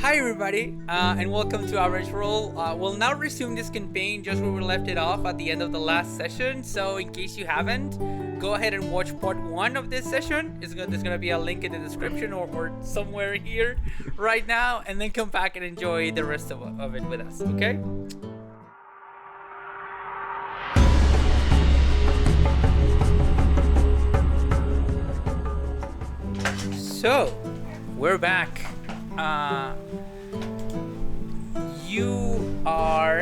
Hi everybody, and welcome to Average Roll. We'll now resume this campaign just where we left it off at the end of the last session. So in case you haven't, go ahead and watch part 1 of this session. There's gonna be a link in the description or somewhere here right now, and then come back and enjoy the rest of it with us, okay? So, we're back. You are,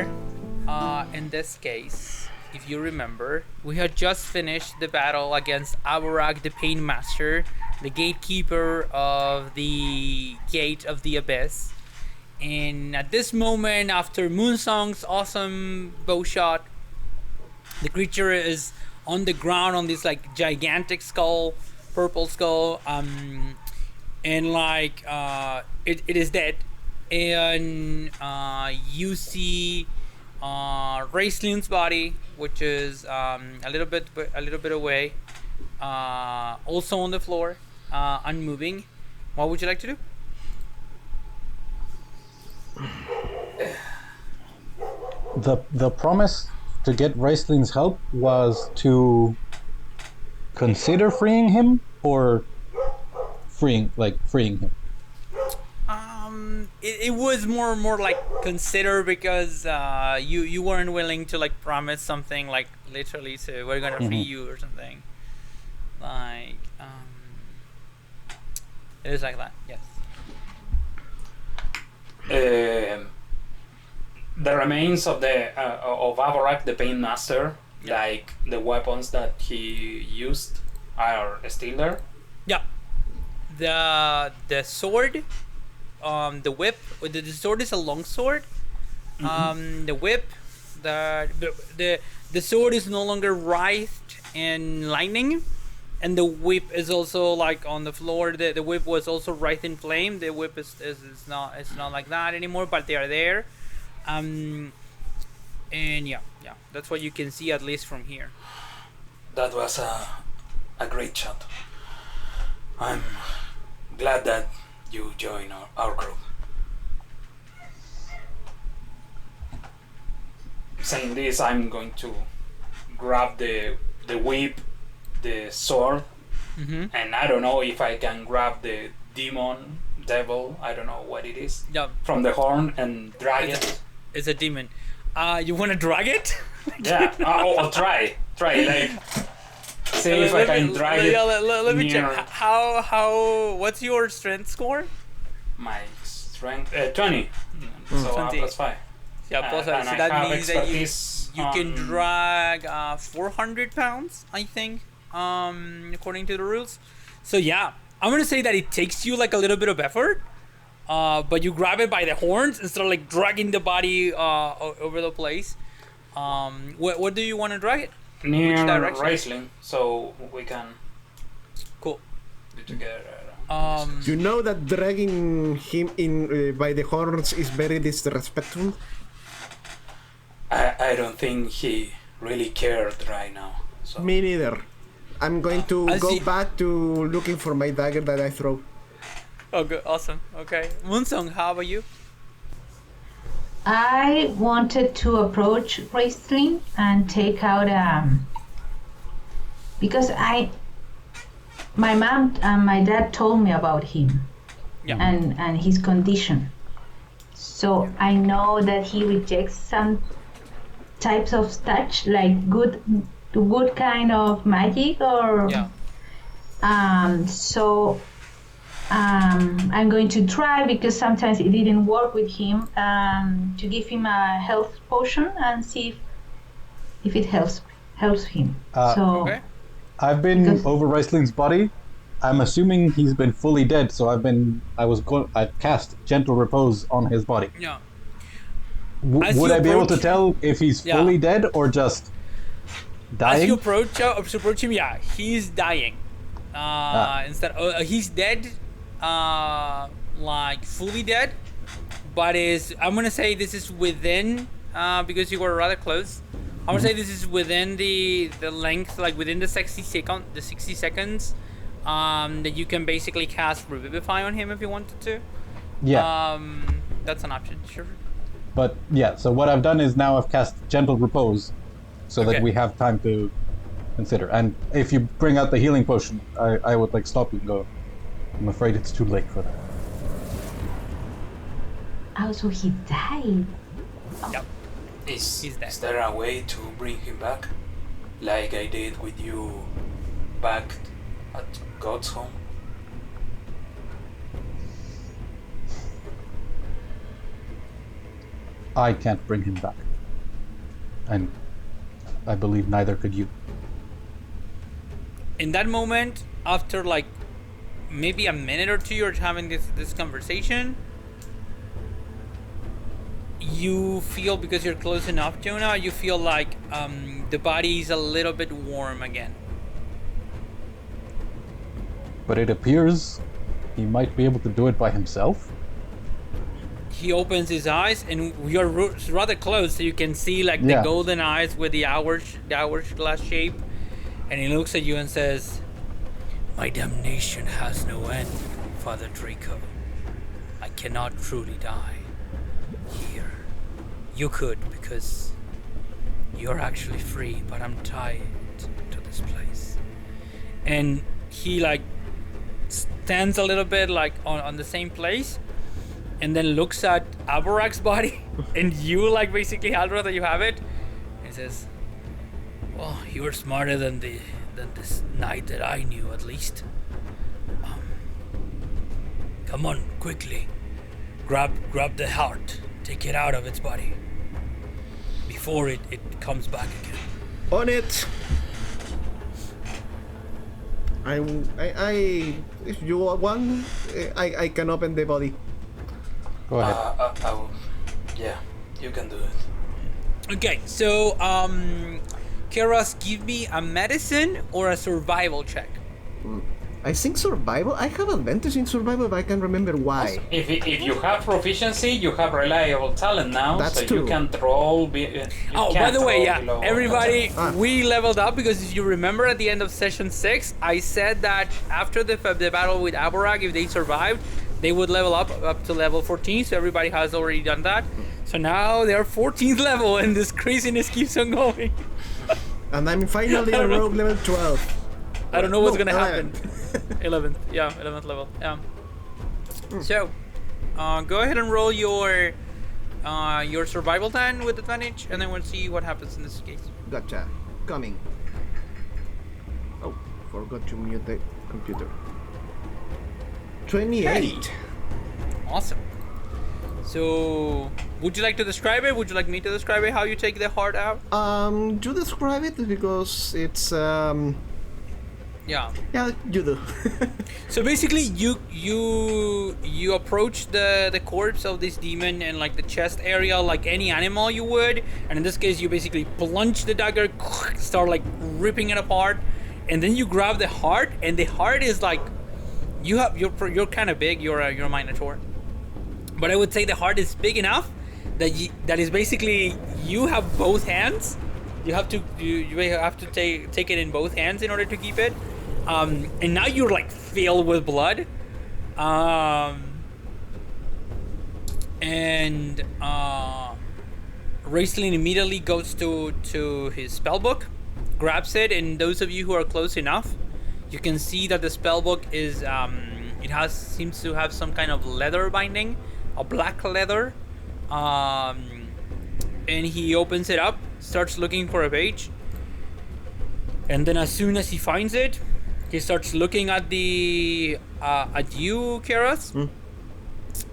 in this case, if you remember, we had just finished the battle against Aborak the Painmaster, the gatekeeper of the Gate of the Abyss. And at this moment, after Moonsong's awesome bow shot, the creature is on the ground on this like gigantic skull, purple skull, and like it is dead. And you see Raislin's body, which is a little bit away, also on the floor, unmoving. What would you like to do? The promise to get Raislin's help was to consider freeing him, or freeing him. It was more like consider, because you weren't willing to like promise something like literally to we're gonna free you or something. Like it is like that, yes. The remains of of Aborak the Painmaster, like the weapons that he used, are still there. Yeah. The sword, the whip. The sword is a long sword. The whip, the sword is no longer writhed in lightning, and the whip is also like on the floor. The whip was also writhed in flame. The whip is not like that anymore, but they are there. And yeah, that's what you can see, at least from here. That was a great shot. I'm glad that you joined our group. Saying this, I'm going to grab the whip, the sword, and I don't know if I can grab the devil, I don't know what it is, from the horn and drag it. It's a demon. You want to drag it? Yeah, I'll try. Like, see if I can drag it. Let me check. How? What's your strength score? My strength 20. So 20. Plus 5. Yeah, plus 5. So that means that you can drag 400 pounds, I think, according to the rules. So yeah, I'm gonna say that it takes you like a little bit of effort. But you grab it by the horns and start like dragging the body over the place. What do you want to drag it? Near Raisling, so we can. Cool. Do together. You know that dragging him in by the horns is very disrespectful. I don't think he really cared right now. So. Me neither. I'm going to go back to looking for my dagger that I throw. Oh, good. Awesome. Okay. Moonsong, how about you? I wanted to approach Raistlin and take out because my mom and my dad told me about him and his condition. So I know that he rejects some types of touch, like good kind of magic, or so. I'm going to try, because sometimes it didn't work with him, to give him a health potion and see if it helps him. Okay. I've been over Raislin's body. I'm assuming he's been fully dead, so I cast Gentle Repose on his body. Yeah. Would I be able to tell if he's fully dead or just dying? As you approach him, he's dying. He's dead. Like fully dead, but I'm gonna say this is within, because you were rather close. I'm gonna say this is within the length, like within the 60 seconds, that you can basically cast Revivify on him if you wanted to. Yeah. that's an option. Sure. But yeah, so what I've done is now I've cast Gentle Repose, so Okay. that we have time to consider. And if you bring out the healing potion, I would like stop you and go. I'm afraid it's too late for that. Oh, so he died. Yep. Is He's dead. there a way to bring him back? Like I did with you back at God's home? I can't bring him back. And I believe neither could you. In that moment, after like maybe a minute or two, you're having this conversation. You feel, because you're close enough, Jonah, you feel like the body is a little bit warm again. But it appears he might be able to do it by himself. He opens his eyes, and you're rather close, so you can see like the Yeah. golden eyes with the hourglass shape. And he looks at you and says, "My damnation has no end, Father Draco. I cannot truly die here. You could, because you're actually free, but I'm tied to this place." And he like stands a little bit like on the same place, and then looks at Aborak's body, and you like basically Haldra that you have it, and says, "Well, you were smarter than this knight that I knew, at least. Come on, quickly, grab the heart, take it out of its body before it comes back again." On it. I if you want, I can open the body. Go ahead. Yeah, you can do it. Okay, so Keras, give me a medicine or a survival check. I think survival. I have advantage in survival, but I can't remember why. If you have proficiency, you have reliable talent now, That's so true. you can roll. By the way, yeah, everybody, Ah. we leveled up because if you remember at the end of session 6, I said that after the battle with Aborak, if they survived, they would level up to level 14, so everybody has already done that. So now they're 14th level, and this craziness keeps on going. And I'm finally on rogue level 12. I don't know what's No, gonna happen. 11. 11th level, yeah. So, go ahead and roll your survival then with advantage, and then we'll see what happens in this case. Gotcha. Coming. Oh, forgot to mute the computer. 28. Awesome. So, would you like to describe it? Would you like me to describe it? How you take the heart out? You describe it because it's Yeah. yeah, you do. So basically, you approach the corpse of this demon and like the chest area like any animal you would, and in this case, you basically plunge the dagger, start like ripping it apart, and then you grab the heart, and the heart is like you're kind of big. You're a minotaur, but I would say the heart is big enough that is basically you have both hands. You have to take it in both hands in order to keep it. And now you're like filled with blood. And Raistlin immediately goes to his spellbook, grabs it, and those of you who are close enough, you can see that the spellbook is seems to have some kind of leather binding, a black leather. And he opens it up, starts looking for a page, and then as soon as he finds it, he starts looking at at you, Keras,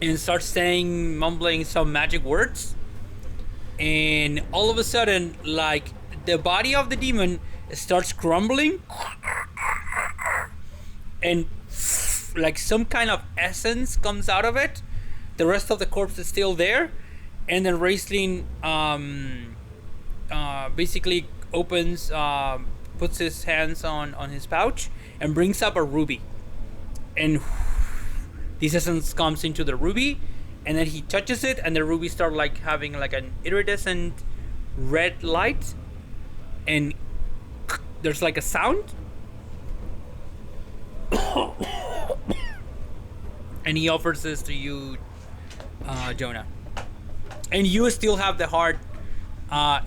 and starts mumbling some magic words. And all of a sudden, like, the body of the demon starts crumbling, and like some kind of essence comes out of it. The rest of the corpse is still there, and then Raistlin basically opens, puts his hands on his pouch and brings up a ruby, and this essence comes into the ruby, and then he touches it, and the ruby starts like having like an iridescent red light, and there's like a sound, and he offers this to you, Jonah. And you still have the heart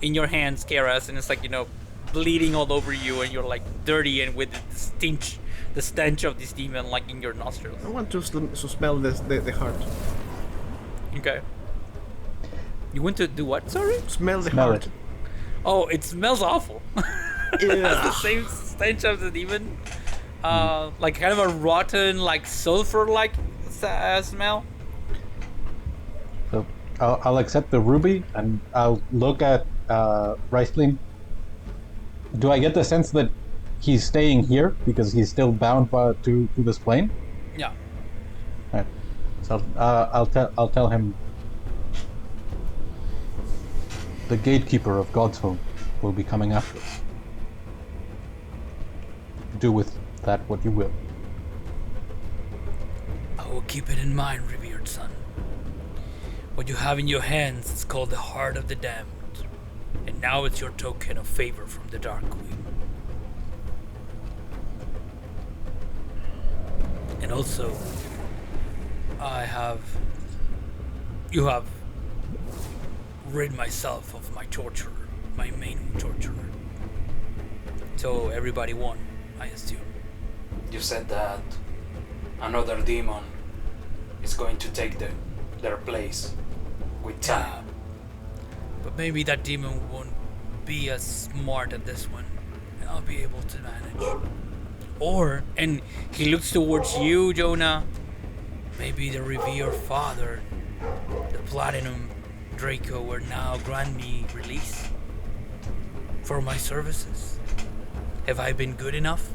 in your hands, Karas, and it's like, bleeding all over you, and you're like dirty and with the stench of this demon like in your nostrils. I want to smell the heart. Okay. You want to do what, sorry? Smell the Smell heart. it. Oh, it smells awful. It's the same stench of the demon. Like kind of a rotten, like sulfur-like smell. So I'll accept the ruby, and I'll look at Riceling. Do I get the sense that he's staying here because he's still bound to this plane? Yeah. Right. So I'll tell him the gatekeeper of God's home will be coming after us. Do with that what you will. I will keep it in mind, revered son. What you have in your hands is called the Heart of the Damned, and now it's your token of favor from the Dark Queen. And also, you have rid myself of my torturer, my main torturer. So everybody won, I assume. You said that another demon is going to take their place with time. But maybe that demon won't be as smart as this one, and I'll be able to manage. Or, and he looks towards you, Jonah, maybe the revered father, the Platinum Draco, will now grant me release for my services. Have I been good enough?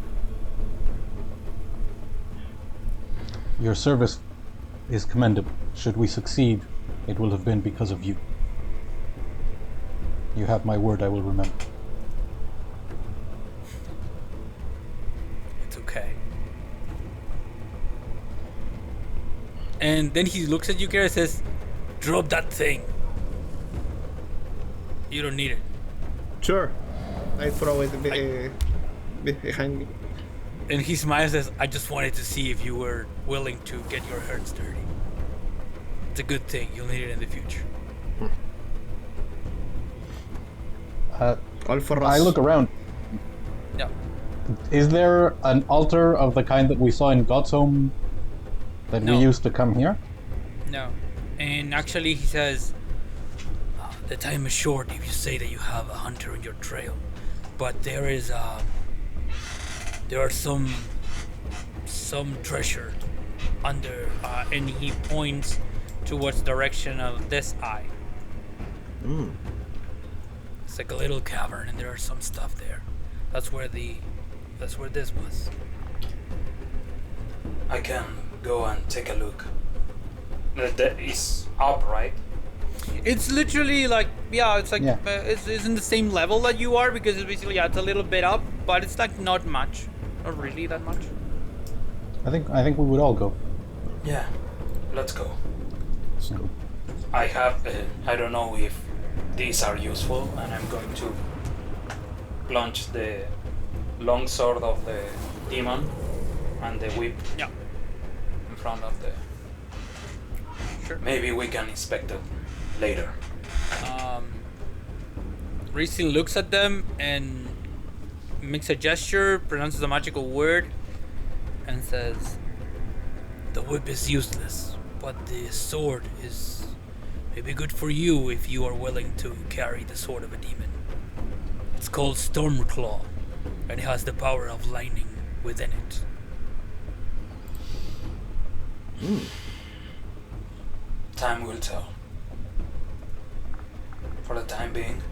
Your service is commendable. Should we succeed, it will have been because of you. You have my word, I will remember. It's okay. And then he looks at you, Kara, and says, drop that thing. You don't need it. Sure. I throw it behind me. And he smiles and says, I just wanted to see if you were willing to get your hands dirty. It's a good thing. You'll need it in the future. All for us. I look around. Yeah. Is there an altar of the kind that we saw in God's home that No. we used to come here? No. And actually, he says, the time is short if you say that you have a hunter on your trail. But there are some treasure under, and he points towards the direction of this eye. It's like a little cavern, and there are some stuff there. That's where this was. I can go and take a look. That is up, right? It's literally like, it's like, Yeah. It's in the same level that you are, because it's basically, it's a little bit up, but it's like not much. Not really that much. I think we would all go. Yeah, let's go. So, I have, I don't know if these are useful, and I'm going to plunge the long sword of the demon and the whip in front of the... Sure. Maybe we can inspect it later. Riesling looks at them and makes a gesture, pronounces a magical word, and says, the whip is useless, but the sword is maybe good for you if you are willing to carry the sword of a demon. It's called Stormclaw, and it has the power of lightning within it. Time will tell. For the time being,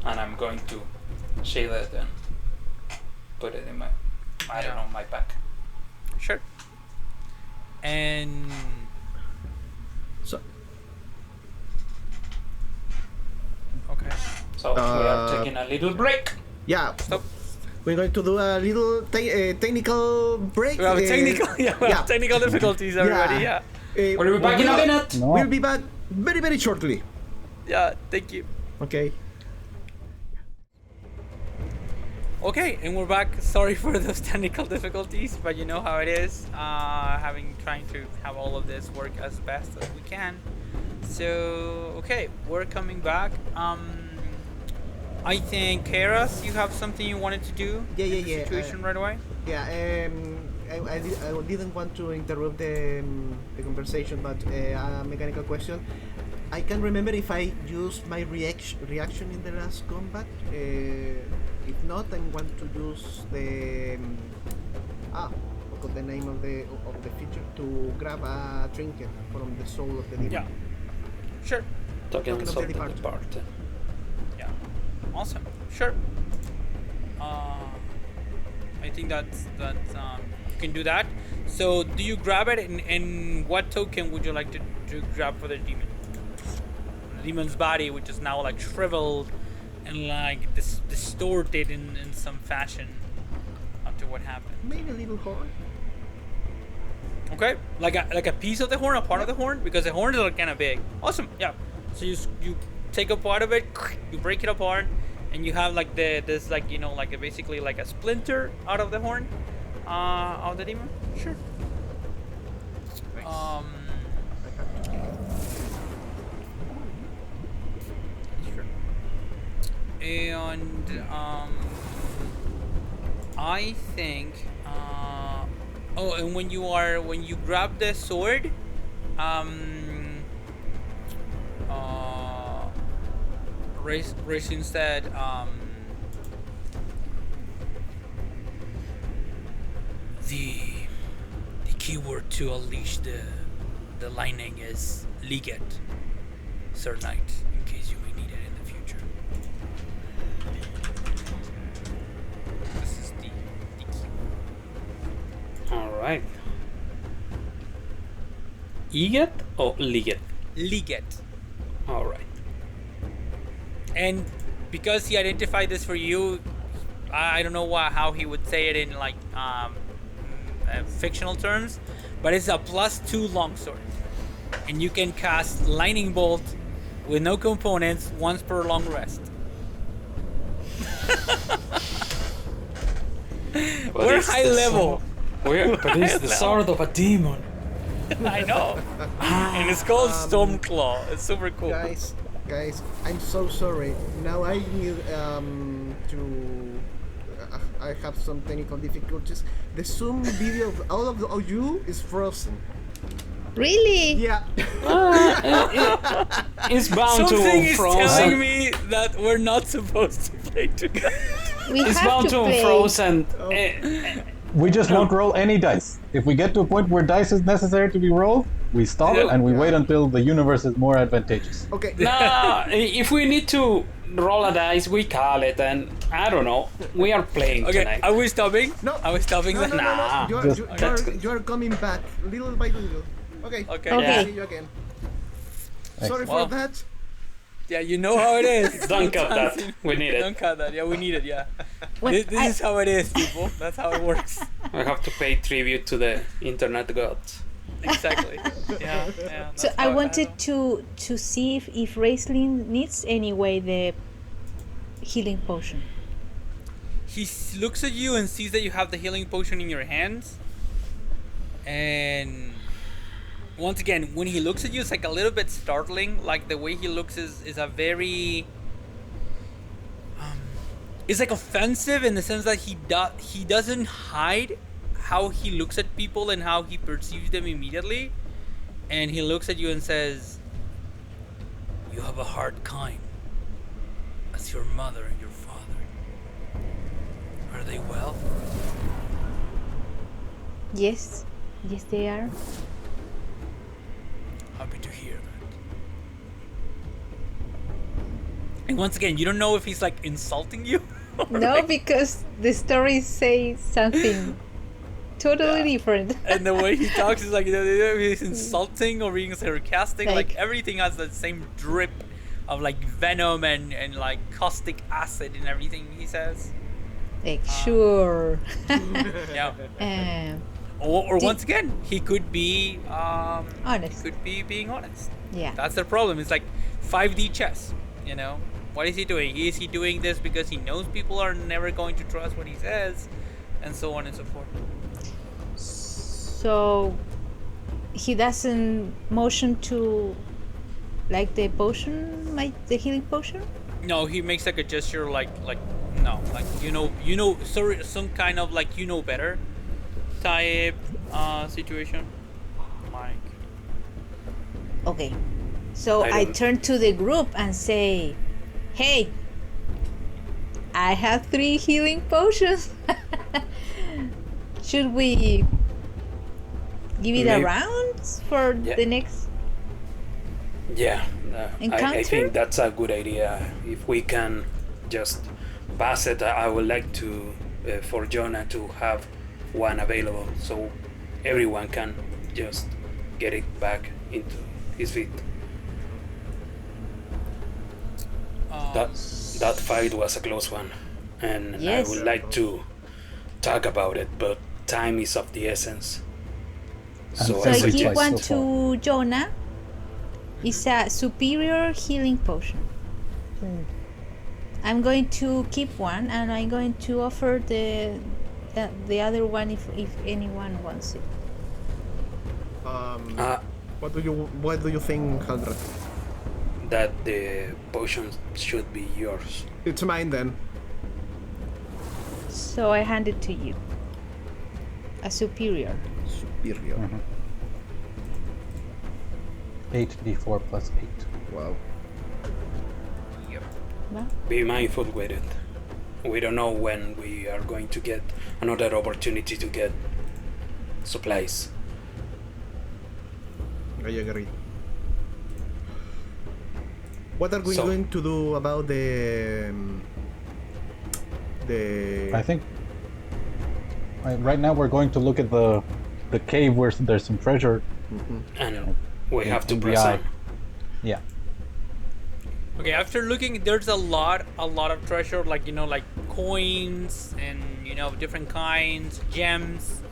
and I'm going to shave it and put it in my, I don't know, my pack. Sure. And So, okay. So we are taking a little break. yeah. Stop. We're going to do a little technical break. We have technical difficulties, everybody. Yeah. We'll be back in a minute. no. We'll be back very, very shortly. Yeah. Thank you. Okay. Okay, and we're back. Sorry for those technical difficulties, but you know how it is. Trying to have all of this work as best as we can. So okay, we're coming back. I think Keras, you have something you wanted to do. Yeah, in the situation right away. Yeah, I didn't want to interrupt the conversation, but a mechanical question. I can't remember if I used my reaction in the last combat. If not, I want to use the forgot the name of the feature to grab a trinket from the soul of the demon. Yeah. Sure. Talking of the something departed. apart. Yeah. Awesome. Sure. I think that you can do that. So do you grab it, and what token would you like to grab for the demon? The demon's body, which is now like shriveled and like distorted in some fashion after what happened. Maybe a little horn. Okay, like a piece of the horn, a part of the horn, because the horns are kind of big. Awesome, yeah. So you take a part of it, you break it apart, and you have like this like basically like a splinter out of the horn of the demon. Sure. Nice. Sure. And I think and when you grab the sword, Racing said, the keyword to unleash the lightning is Liget, Sir Knight, in case you may need it in the future. This is the keyword. Alright. Eget or Liget? Liget. Alright. And because he identified this for you, I don't know how he would say it in like fictional terms, but it's a +2 longsword, and you can cast lightning bolt with no components once per long rest. We're high level. But it's the sword of a demon. I know. And it's called Stormclaw. It's super cool. Guys, I'm so sorry. Now I need I have some technical difficulties. The Zoom video of all of you is frozen. Really? Yeah. It's bound Something to is frozen. telling me that we're not supposed to play together. We It's have bound to to play. frozen. We just won't roll any dice. If we get to a point where dice is necessary to be rolled, we stop Yeah. and we wait until the universe is more advantageous. Okay. No, if we need to roll a dice, we call it, and I don't know. We are playing Okay, tonight. are we stopping? No. Are we stopping No, that? no, no, Nah. no. Just- You're coming back little by little. Okay. Okay. Okay. See you again. Excellent. Sorry Well, for that. Yeah, you know how it is. Don't cut that. We need Don't it. cut that. Yeah, we need it. Yeah. When This is how it is, people. That's how it works. We have to pay tribute to the internet gods. Exactly. Yeah. So that's I how it wanted happens. to see if Raistlin needs anyway the healing potion. He looks at you and sees that you have the healing potion in your hands. And once again, when he looks at you, it's like a little bit startling. Like the way he looks is a very it's like offensive in the sense that he doesn't hide how he looks at people and how he perceives them immediately. And he looks at you and says, "You have a hard kind, as your mother and your father. Are they well?" Yes, they are. Happy to hear that. And once again, you don't know if he's like insulting you. or, No, like- because the story says something totally different. and the way he talks is like he's insulting or being sarcastic. Like Like- everything has the same drip of like venom and like caustic acid and everything he says. Like, sure. Yeah. Um, Or once again, he could be honest. He could be being honest. Yeah. That's the problem. It's like 5D chess, you know. What is he doing? Is he doing this because he knows people are never going to trust what he says, and so on and so forth? So he doesn't motion to like the potion, like the healing potion? No, he makes like a gesture, like no, like sorry, some kind of like better type situation. Like, Okay. So I turn to the group and say, "Hey, I have 3 healing potions. Should we give it a round for the next?" Yeah, I Encounter? think that's a good idea. If we can just pass it, I would like to, for Jonah to have one available so everyone can just get it back into his feet. That fight was a close one, and Yes. I would like to talk about it, but time is of the essence. So So I I Every give suggest place one so to Jonah. It's a superior healing potion. I'm going to keep one, and I'm going to offer the other one if anyone wants it. What do you think, Haldred? that the potion should be yours. It's mine then. So I hand it to you. A superior. Superior. 8d4 plus 8. Wow. Well, Be mindful with it. We don't know when we are going to get another opportunity to get supplies. I agree. What are we So- going to do about the I think right now we're going to look at the cave where there's some treasure. And we have to in the press eye. on. Yeah. okay, after looking, there's a lot of treasure, like like coins and different kinds, gems.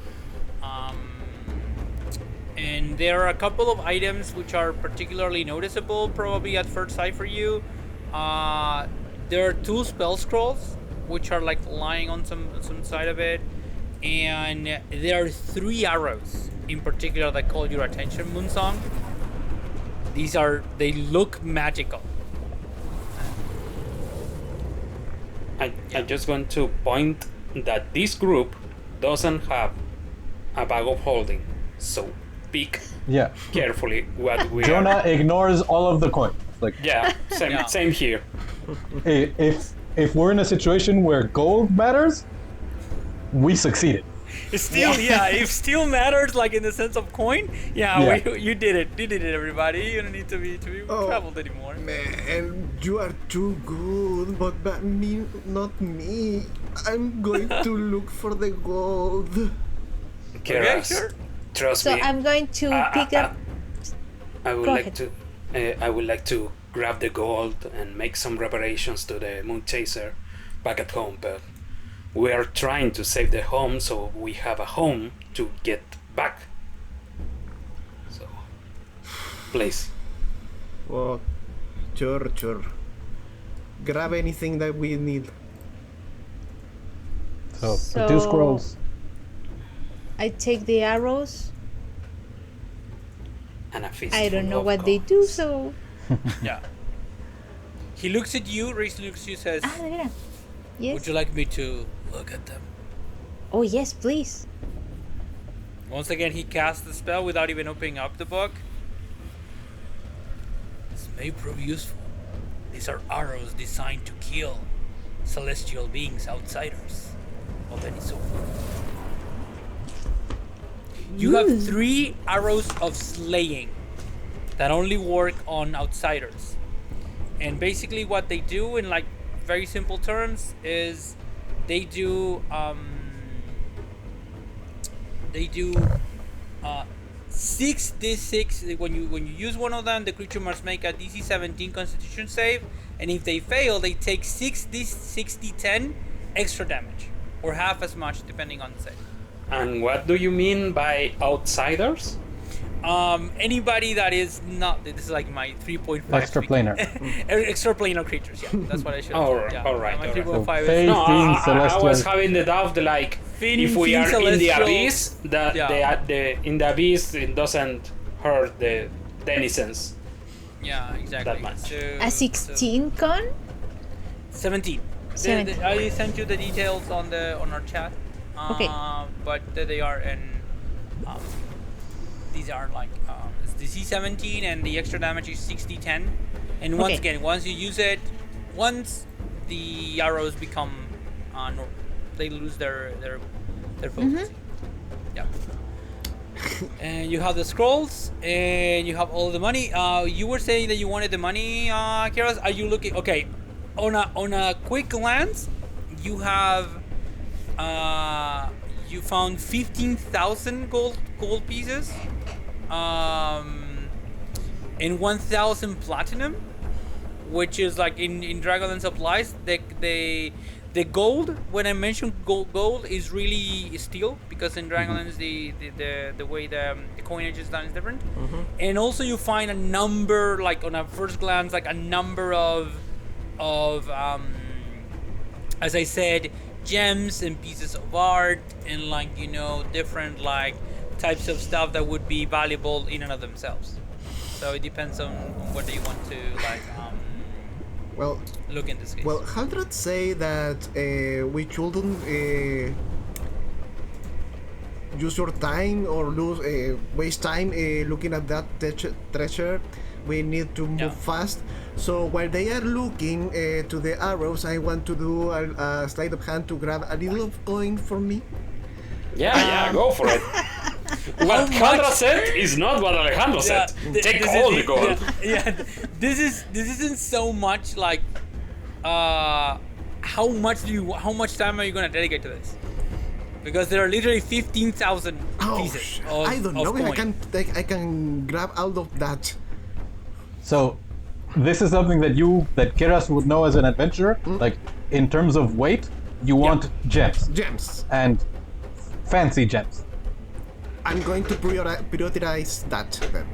And there are a couple of items which are particularly noticeable, probably at first sight for you. There are 2 spell scrolls, which are like lying on some side of it, and there are 3 arrows in particular that call your attention, Moonsong. They look magical. I just want to point that this group doesn't have a bag of holding, so pick Yeah. carefully what we Jonah are. ignores all of the coins. Like, Yeah, same here. if we're in a situation where gold matters, we succeeded. Still, if still matters, like in the sense of coin, Yeah. you did it. You did it, everybody. You don't need to be Oh. traveled anymore. Man, you are too good, but me, not me. I'm going to look for the gold. Keras, sure. trust so me. I'm going to pick up. I would Go like ahead. to. I would like to grab the gold and make some reparations to the Moon Chaser back at home, but we are trying to save the home, so we have a home to get back. So, please. Oh, sure. Grab anything that we need. So, the 2 So- scrolls. I take the arrows. And a fist. I don't full know of what they do, coins. so. Yeah. He looks at you. Reese looks at you. Says, Mira. Yes. "Would you like me to look at them?" Oh yes, please. Once again, he casts the spell without even opening up the book. This may prove useful. These are arrows designed to kill celestial beings, outsiders of any sort. You have 3 arrows of slaying that only work on outsiders. And basically what they do in like very simple terms is they do 6d6. When you use one of them, the creature must make a DC 17 Constitution save, and if they fail, they take 6d10 extra damage, or half as much depending on the save. And what do you mean by outsiders? Anybody that is not, this is like my 3.5 Extraplanar. extraplanar creatures. Yeah, that's what I should. All Yeah, right. my So 3.5 phase- is No, Fiend, I was celestial. having the doubt, like, Fiend, if we fiend, are in the celestial. abyss, in the abyss, it doesn't hurt the denizens. yeah, exactly. that much. So, A 16 con? 17. 17. I sent you the details on our chat. Okay. But they are in. These are like it's the C17 and the extra damage is 60-10. And once Okay. again, once you use it, once the arrows become they lose their focus. Yeah. And you have the scrolls, and you have all the money. You were saying that you wanted the money, Keras. Are you looking? Okay, on a quick glance, you have you found 15,000 gold pieces, and 1,000 platinum, which is like in Dragonlance supplies. The gold, when I mention gold is really steel, because in Dragonlance the way the coinage is done is different. And also you find a number, like on a first glance, like a number of as I said, gems and pieces of art, and like different like types of stuff that would be valuable in and of themselves. So it depends on whether you want to like Well, look in this case. well, Haldred say that we shouldn't use your time or waste time looking at that treasure. We need to move fast. So while they are looking to the arrows, I want to do a sleight of hand to grab a little of coin for me. Yeah, go for it. What Chandra said is not what Alejandro said. Take all the gold. Yeah, this isn't so much like how much time are you gonna dedicate to this? Because there are literally 15,000 pieces of I don't know coin. if I can grab all of that. So, this is something that Keras would know as an adventurer. Like, in terms of weight, you want gems. Gems. And fancy gems. I'm going to prioritize that then.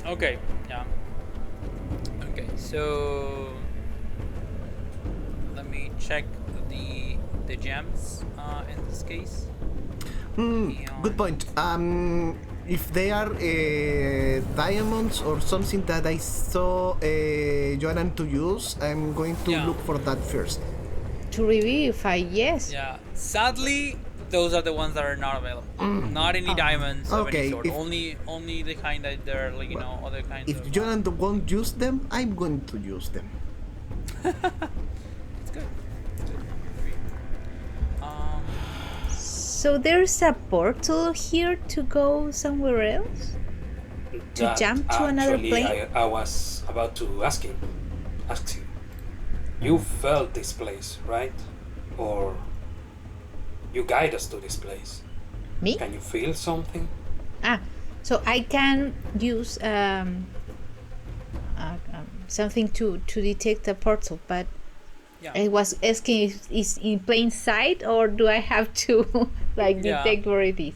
Okay, yeah. Okay, so let me check the gems in this case. Good point. If they are diamonds or something that I saw Johann to use, I'm going to look for that first. To revivify, yes. Yeah. Sadly, those are the ones that are not available. Not any diamonds of any sort. Only the kind that they're like other kinds If of. Johann won't use them, I'm going to use them. It's good. So there's a portal here to go somewhere else? To jump to another plane? I was about to ask you. You felt this place, right? Or you guide us to this place? Me? Can you feel something? So I can use something to detect the portal, but I was asking if it's in plain sight, or do I have to detect where it is?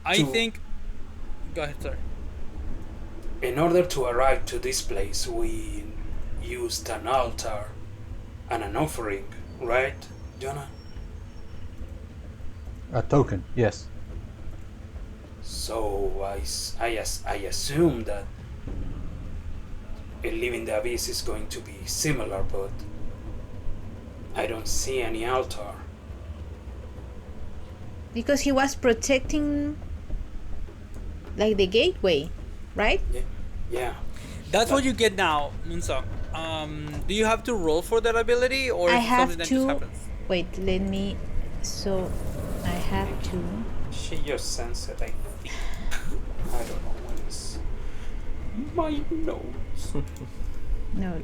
I think. Go ahead, sir. In order to arrive to this place, we used an altar and an offering, right, Jonah? A token, yes. So I assume that leaving the abyss is going to be similar, but I don't see any altar. Because he was protecting the gateway, right? Yeah. That's what you get now, Munsok. Do you have to roll for that ability, or I is it have something that to. just happens? Wait, let me. So I have to. She just sensed it, I think. I don't know what is my notes. No.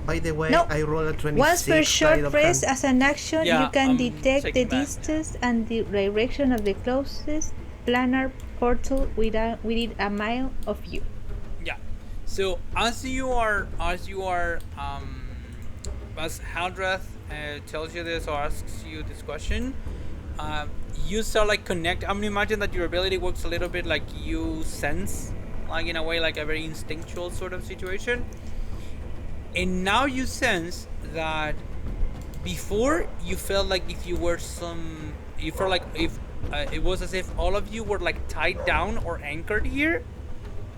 By the way, No. I roll a 26. Once per sleight short of rest hand. as an action, Yeah, you can I'm detect the checking that. distance and the direction of the closest planar portal within a mile of you. Yeah. So as Haldrath tells you this or asks you this question, you start like connect. I'm gonna imagine that your ability works a little bit like you sense, like in a way, like a very instinctual sort of situation. And now you sense that before you felt like if you were you felt like if it was as if all of you were like tied down or anchored here,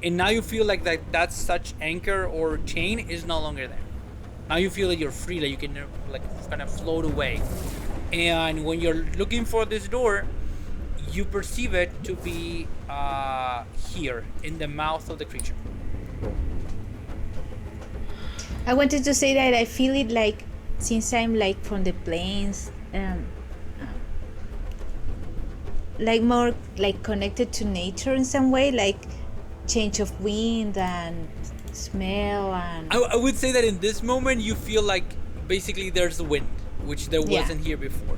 and now you feel like that such anchor or chain is no longer there. Now you feel that you're free, that you can like kind of float away. And when you're looking for this door, you perceive it to be here in the mouth of the creature. I wanted to say that I feel it like, since I'm like from the plains, like more like connected to nature in some way, like change of wind and smell and. I would say that in this moment you feel like basically there's wind, which there wasn't here before.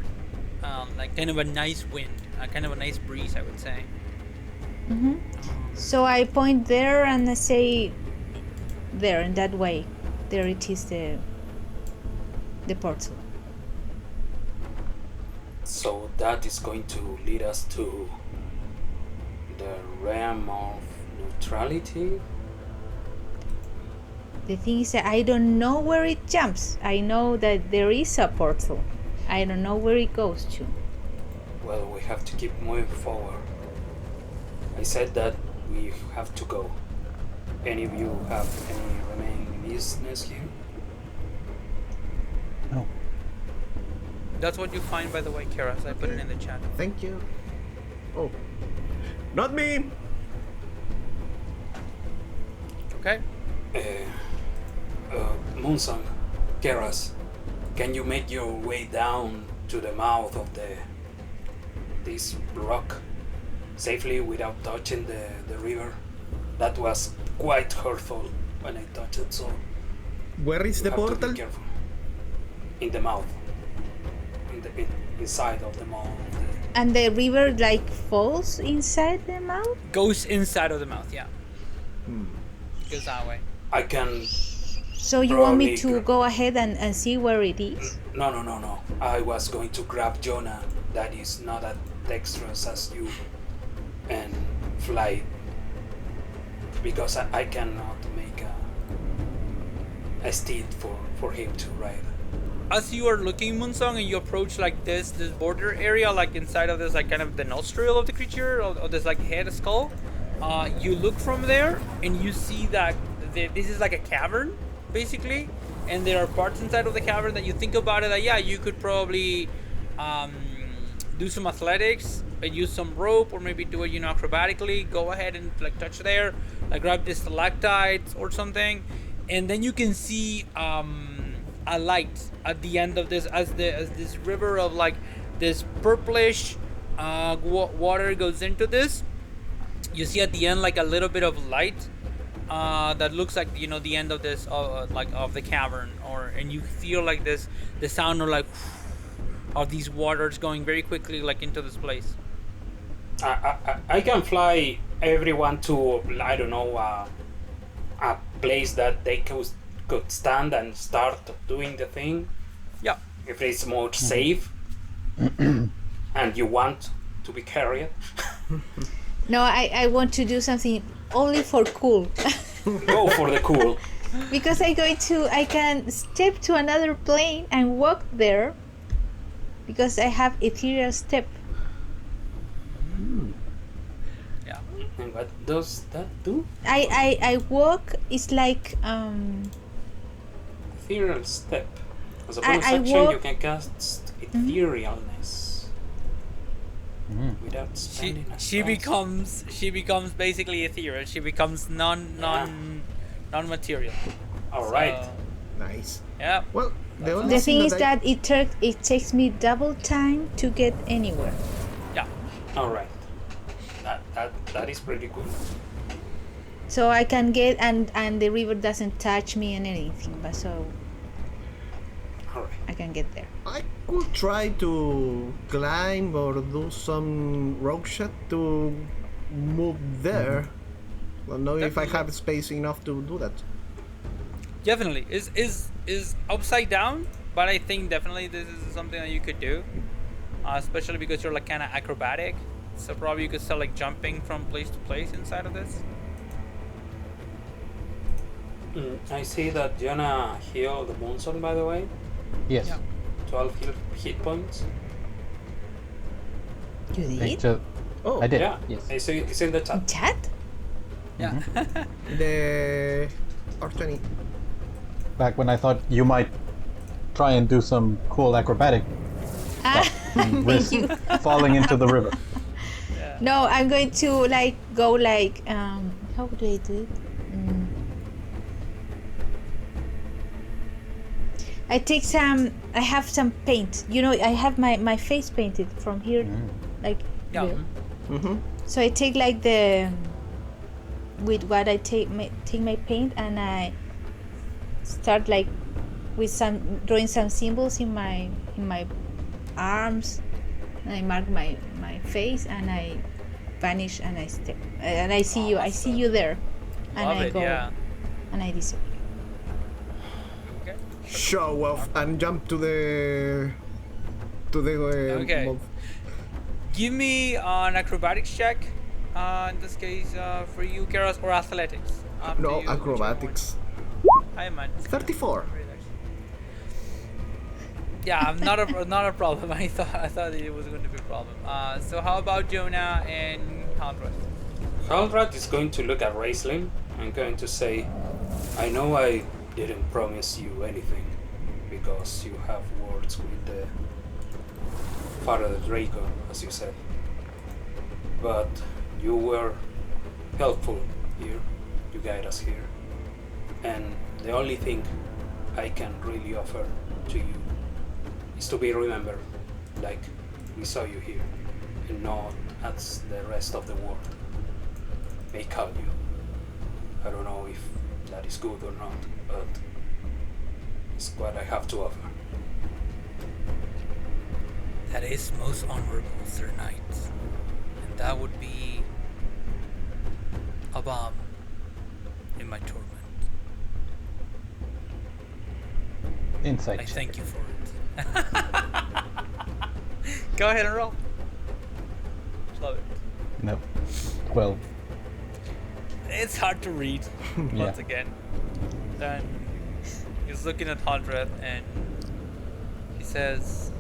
Like kind of a nice wind, kind of a nice breeze, I would say. Mm-hmm. So I point there and I say, there in that way, there it is, the portal. So that is going to lead us to the realm of neutrality. The thing is that I don't know where it jumps. I know that there is a portal. I don't know where it goes to. Well, we have to keep moving forward. I said that we have to go. Any of you have any remaining business here? No. That's what you find, by the way, Keras. I put it in the chat. Thank you. Oh, not me. Okay. Moonsong, Keras, can you make your way down to the mouth of this rock safely without touching the river? That was quite hurtful when I touched it, so Where is the you have to portal? be careful. In the mouth, inside of the mouth. And the river like falls inside the mouth? Goes inside of the mouth, yeah. Goes that way. I can. So you want me Probably to go ahead and see where it is? No. I was going to grab Jonah, that is not as dexterous as you, and fly. Because I cannot make a steed for him to ride. As you are looking, Moonsong, and you approach like this border area, like inside of this, like kind of the nostril of the creature, or this like head skull, you look from there and you see that this is like a cavern, basically, and there are parts inside of the cavern that you think about it that you could probably do some athletics, use some rope, or maybe do it acrobatically. Go ahead and like touch there, like grab this stalactite or something, and then you can see a light at the end of this, as this river of like this purplish water goes into this. You see at the end like a little bit of light that looks like the end of this like of the cavern, and you feel like the sound of like of these waters going very quickly like into this place. I can fly everyone to, I don't know, a place that they could stand and start doing the thing. Yeah. If it's more safe and you want to be carried. No, I want to do something only for cool. Go for the cool. Because I can step to another plane and walk there. Because I have ethereal step. Yeah. And what does that do? I walk. It's like Ethereal step. As a I bonus action, walk- you can cast etherealness without spending a She spell. she becomes basically ethereal. She becomes non-material. All right. So, Nice. yeah. Well, the only the thing is I- that it takes me double time to get anywhere. Yeah. All right. That is pretty good. So I can get and the river doesn't touch me and anything, but so All right. I can get there. I could try to climb or do some rogue shot to move there. I don't know if I have space enough to do that. Definitely is upside down, but I think definitely this is something that you could do. especially because you're like kind of acrobatic. So probably you could start like jumping from place to place inside of this. I see that Jonah healed the Moonson, by the way. Yes. Yeah. 12 hit points. You I did? ju- Oh, I did. Yeah, Yes. I see it's in the chat. Chat? Yeah. the R20. Back when I thought you might try and do some cool acrobatic stuff and risk falling into the river. No, I'm going to like go like how do I do it? I have some paint. You know, I have my face painted from here, like Yeah. here. Mm-hmm. So I take like the with what I take my paint and I start like with some drawing some symbols in my arms, and I mark my face and I vanish and I step and I see you there, and Love I it. go Yeah. and I disappear. Okay. Show off and jump to the Okay. mob. Give me an acrobatics check. In this case, for you, Keros, or athletics. Up to No, you, whichever acrobatics. one. I might. 34. Yeah, not a problem. I thought it was going to be a problem. So how about Jonah and Haldrath? Haldrath is going to look at Raistlin and going to say, I know I didn't promise you anything because you have words with the Father Draco, as you said. But you were helpful here, you guide us here. And the only thing I can really offer to you is to be remembered like we saw you here, and not as the rest of the world may call you. I don't know if that is good or not, but it's what I have to offer. That is most honorable, Sir Knight. And that would be a bomb in my torment. Insight. I thank you for it. Go ahead and roll. Love it. No. 12. It's hard to read once Yeah. again. Then he's looking at Haldrath and he says,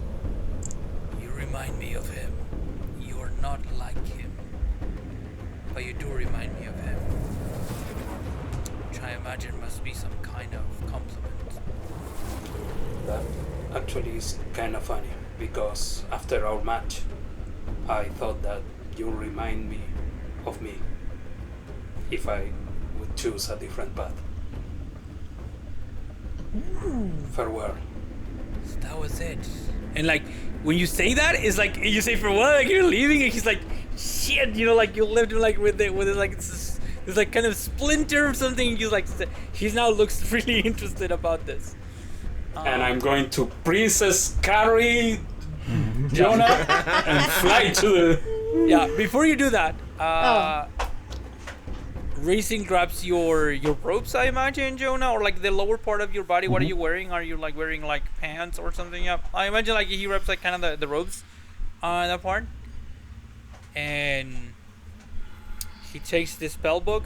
"You remind me of him. You are not like him, but you do remind me of him." Which I imagine must be some kind of compliment. That actually is kind of funny, because after our match, I thought that you remind me of me if I would choose a different path. Farewell. So that was it. And like when you say that, it's like you say farewell, like you're leaving, and he's like, "Shit," you know, like you lived like with it like it's like kind of splinter or something. And he's like, he now looks really interested about this. And I'm going to Princess carry Jonah and fly to the... Yeah, before you do that, Racing grabs your ropes, I imagine, Jonah, or like the lower part of your body. What are you wearing? Are you like wearing like pants or something? Yeah, I imagine like he grabs like kind of the ropes on that part, and he takes the spell book,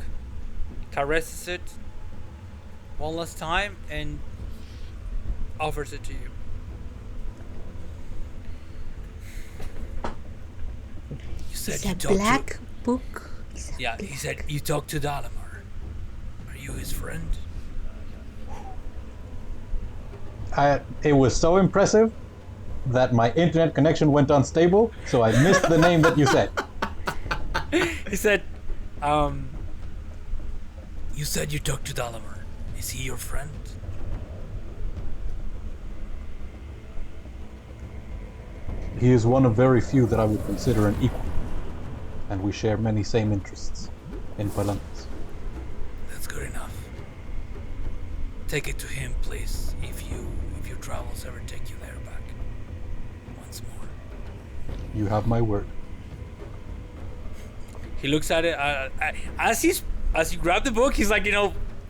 caresses it one last time, and offers it to you. You said It's you a talked black book. Yeah, he said you talked to Dalamar. Are you his friend? It was so impressive that my internet connection went unstable, so I missed the name that you said. He said, you said you talked to Dalamar. Is he your friend? He is one of very few that I would consider an equal, and we share many same interests in Palantis. That's good enough. Take it to him, please, if your travels ever take you there back. Once more. You have my word. He looks at it as you grab the book. He's like,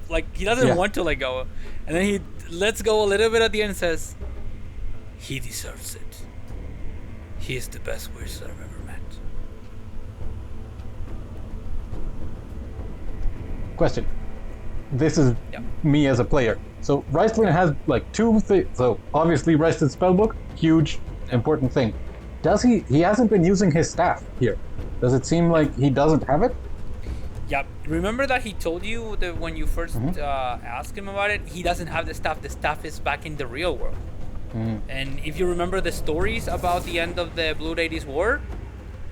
like he doesn't want to let go, and then he lets go a little bit at the end and says, "He deserves it. He's the best wizard I've ever met. Question. This is Yeah. me as a player. So Ricelin has like two things. So obviously Ricelin's spellbook, huge, important thing. Does he hasn't been using his staff here. Does it seem like he doesn't have it? Yep. Remember that he told you that when you first asked him about it, he doesn't have the staff is back in the real world. And if you remember the stories about the end of the Blue Ladies War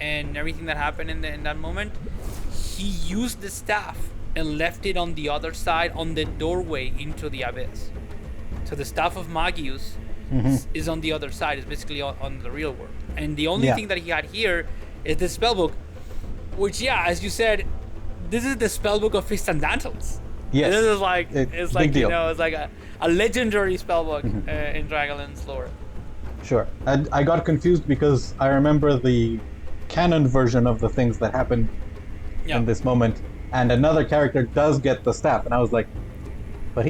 and everything that happened in that moment, he used the staff and left it on the other side on the doorway into the abyss. So the staff of Magius is on the other side, is basically on the real world. And the only thing that he had here is the spellbook, which, as you said, this is the spellbook of Fist and Dantles. Yes. This is like, it's like, deal. it's like a legendary spellbook in Dragonlance lore. Sure. I got confused because I remember the canon version of the things that happened in this moment, and another character does get the staff, and I was like, but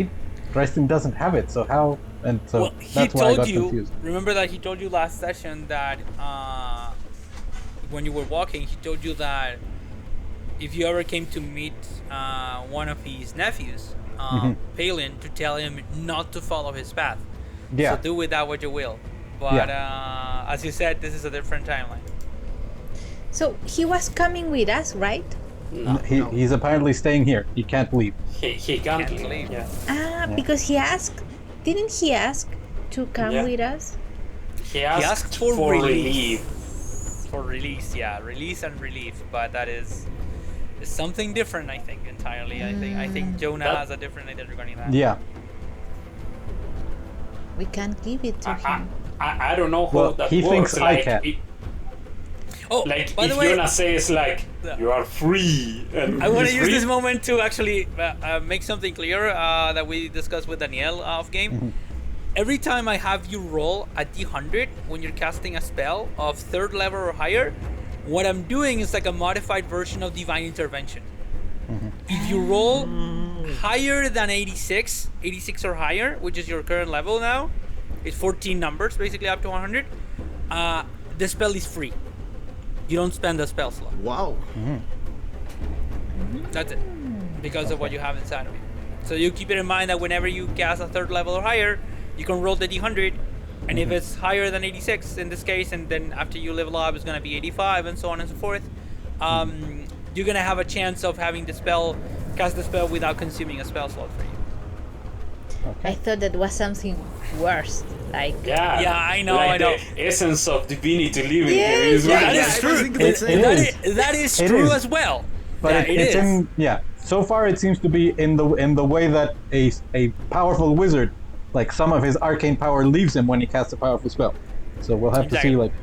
Dresden doesn't have it, so how? And so that's why I got confused. Remember that he told you last session that when you were walking, he told you that if you ever came to meet one of his nephews, Palin, to tell him not to follow his path. Yeah. So do with that what you will. But as you said, this is a different timeline. So he was coming with us, right? No, He's apparently staying here. He can't leave. he can't leave. Yeah. Because he asked. Didn't he ask to come with us? He asked for for relief. For release, release and relief, but that is something different. I think entirely. I think Jonah has a different idea regarding that. Yeah. We can't give it to him. I don't know how Well, that he works. thinks I can. Like by if the way, Jonah says like you are free, and I want to he's use free, this moment to actually make something clear that we discussed with Danielle off game. Every time I have you roll a d100 when you're casting a spell of 3rd level or higher, what I'm doing is like a modified version of Divine Intervention. If you roll higher than 86 or higher, which is your current level now, it's 14 numbers, basically up to 100, the spell is free. You don't spend a spell slot. Wow. That's it. Because of what you have inside of you. So you keep it in mind that whenever you cast a 3rd level or higher, you can roll the d100, and if it's higher than 86 in this case, and then after you level up it's going to be 85 and so on and so forth, you're going to have a chance of having the spell, cast the spell without consuming a spell slot for you. I thought that was something worse. Like I know, like I know. The essence of divinity living here is That really- is true. That is It true is. as well. But it it's is. So far it seems to be in the way that a powerful wizard, like some of his arcane power leaves him when he casts a powerful spell. So we'll have to see, like,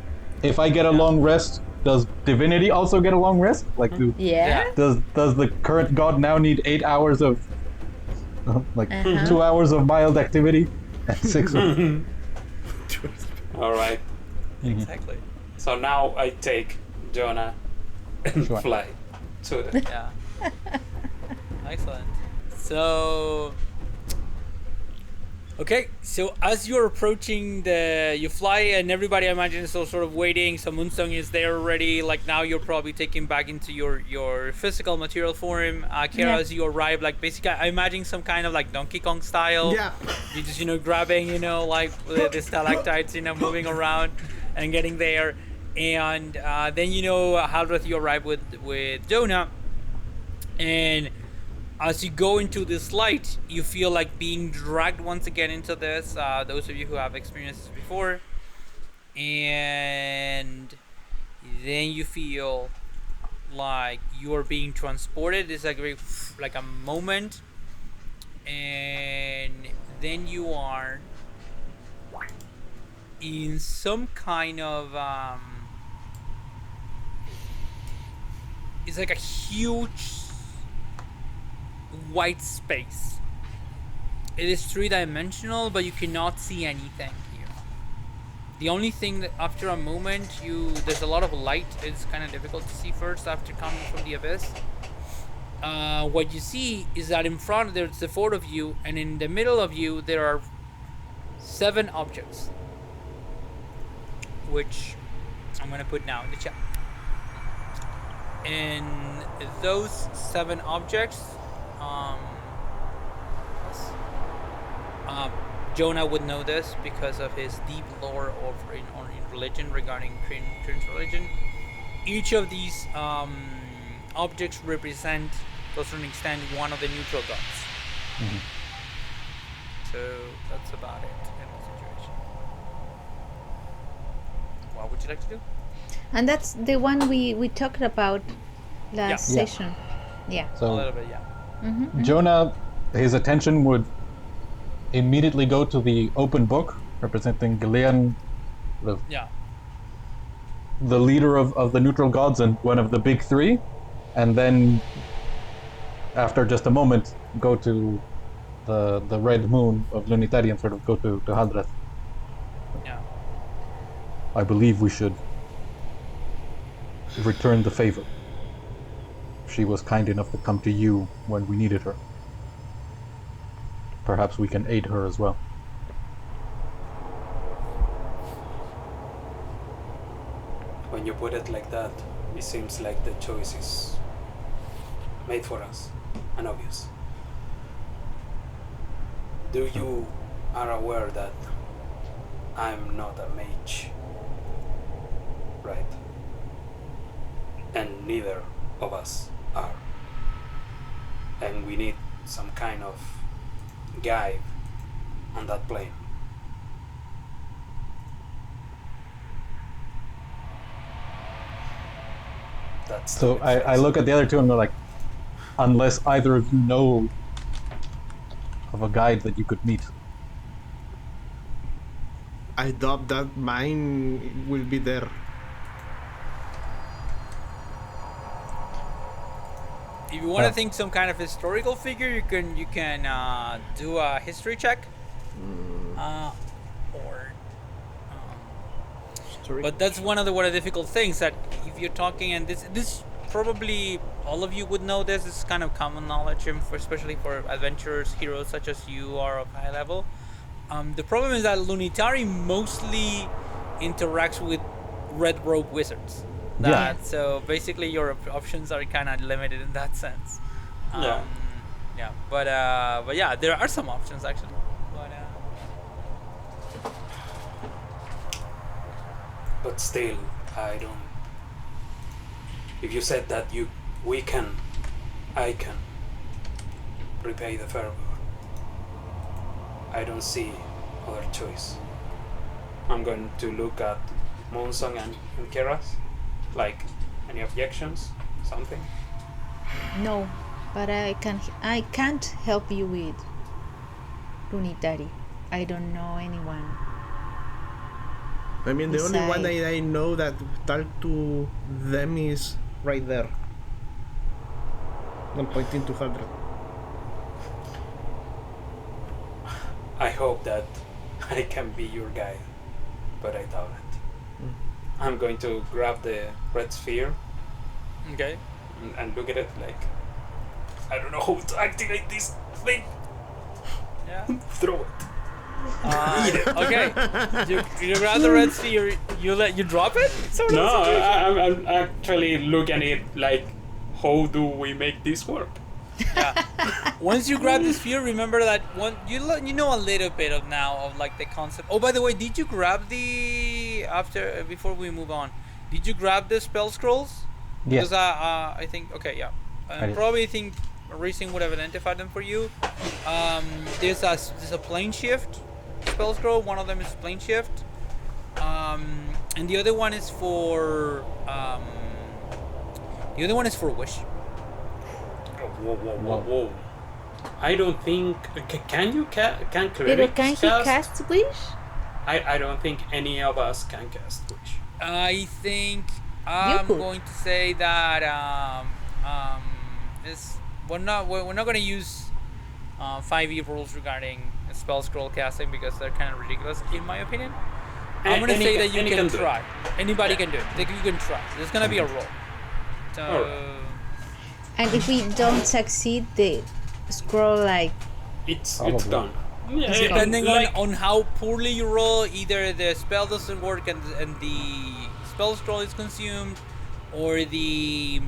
if I get a long rest, does divinity also get a long rest? Like, does the current god now need 8 hours of 2 hours of mild activity and 6 of All right. Exactly. So now I take Jonah and Sure. fly to the. Yeah. Excellent. So, okay. So as you're approaching you fly, and everybody, I imagine, is still sort of waiting. So Moonstone is there already. Like now, you're probably taking back into your physical material form. Kara, as you arrive, like basically, I imagine some kind of like Donkey Kong style. Yeah. You just grabbing, like the stalactites, moving around and getting there. And then Haldreth, you arrive with Jonah, and as you go into this light, you feel like being dragged once again into this. Those of you who have experienced this before, and then you feel like you are being transported. It's like a moment, and then you are in some kind of it's like a huge white space. It is 3-dimensional, but you cannot see anything here. The only thing that after a moment there's a lot of light. It's kind of difficult to see first after coming from the abyss. What you see is that in front there's the 4 of you, and in the middle of you there are 7 objects, which I'm gonna put now in the chat. In those 7 objects, Jonah would know this because of his deep lore in religion regarding Korean religion. Each of these objects represent, to a certain extent, one of the neutral gods. Mm-hmm. So that's about it in the situation. What would you like to do? And that's the one we talked about last Yeah. session. Yeah. A So little bit, yeah. Mm-hmm. Jonah, his attention would immediately go to the open book representing Gilean, Yeah. the leader of the neutral gods and one of the big 3, and then after just a moment go to the red moon of Lunitari and sort of go to Hadrath. Yeah. I believe we should return the favor. She was kind enough to come to you when we needed her. Perhaps we can aid her as well. When you put it like that, it seems like the choice is made for us and obvious. Do you are aware that I'm not a mage, right? And neither of us are. And we need some kind of guide on that plane. That's So the I look at the other 2 and go like, unless either of you know of a guide that you could meet. I doubt that mine will be there. If you want to think some kind of historical figure, you can do a history check, or. But that's one of the difficult things that if you're talking, and this probably all of you would know this. This is kind of common knowledge, and especially for adventurers, heroes such as you are of high level. The problem is that Lunitari mostly interacts with red robe wizards. So basically your options are kind of limited in that sense. But yeah, there are some options actually. But still, I don't. If you said that I can repay the favor, I don't see other choice. I'm going to look at Monsong and Keras. Like, any objections? Something? No, but I can't help you with Lunitari. I don't know anyone. I mean, the only one that I know that talk to them is right there. I'm pointing to Hadra. I hope that I can be your guide, but I doubt it. I'm going to grab the red sphere. Okay. And look at it like, I don't know how to activate this thing. Yeah. Throw it. Okay. You grab the red sphere. You drop it. No, I'm actually looking at it like, how do we make this work? Yeah. Once you grab the sphere, remember that you know a little bit of like the concept. Oh, by the way, did you grab before we move on? Did you grab the spell scrolls? Yes. Because I think probably think Racing would have identified them for you. There's a plane shift spell scroll. One of them is plane shift, and the other one is for wish. Whoa. I don't think... Can clerics Can he cast wish? I don't think any of us can cast wish. I think I'm going to say that we're not going to use 5e rules regarding spell scroll casting because they're kind of ridiculous in my opinion. I'm going to say that you can try. Anybody can do it. You can try. There's going to be a roll. So. And if we don't succeed, the scroll it's done. Yeah, depending on how poorly you roll, either the spell doesn't work and the spell scroll is consumed, or the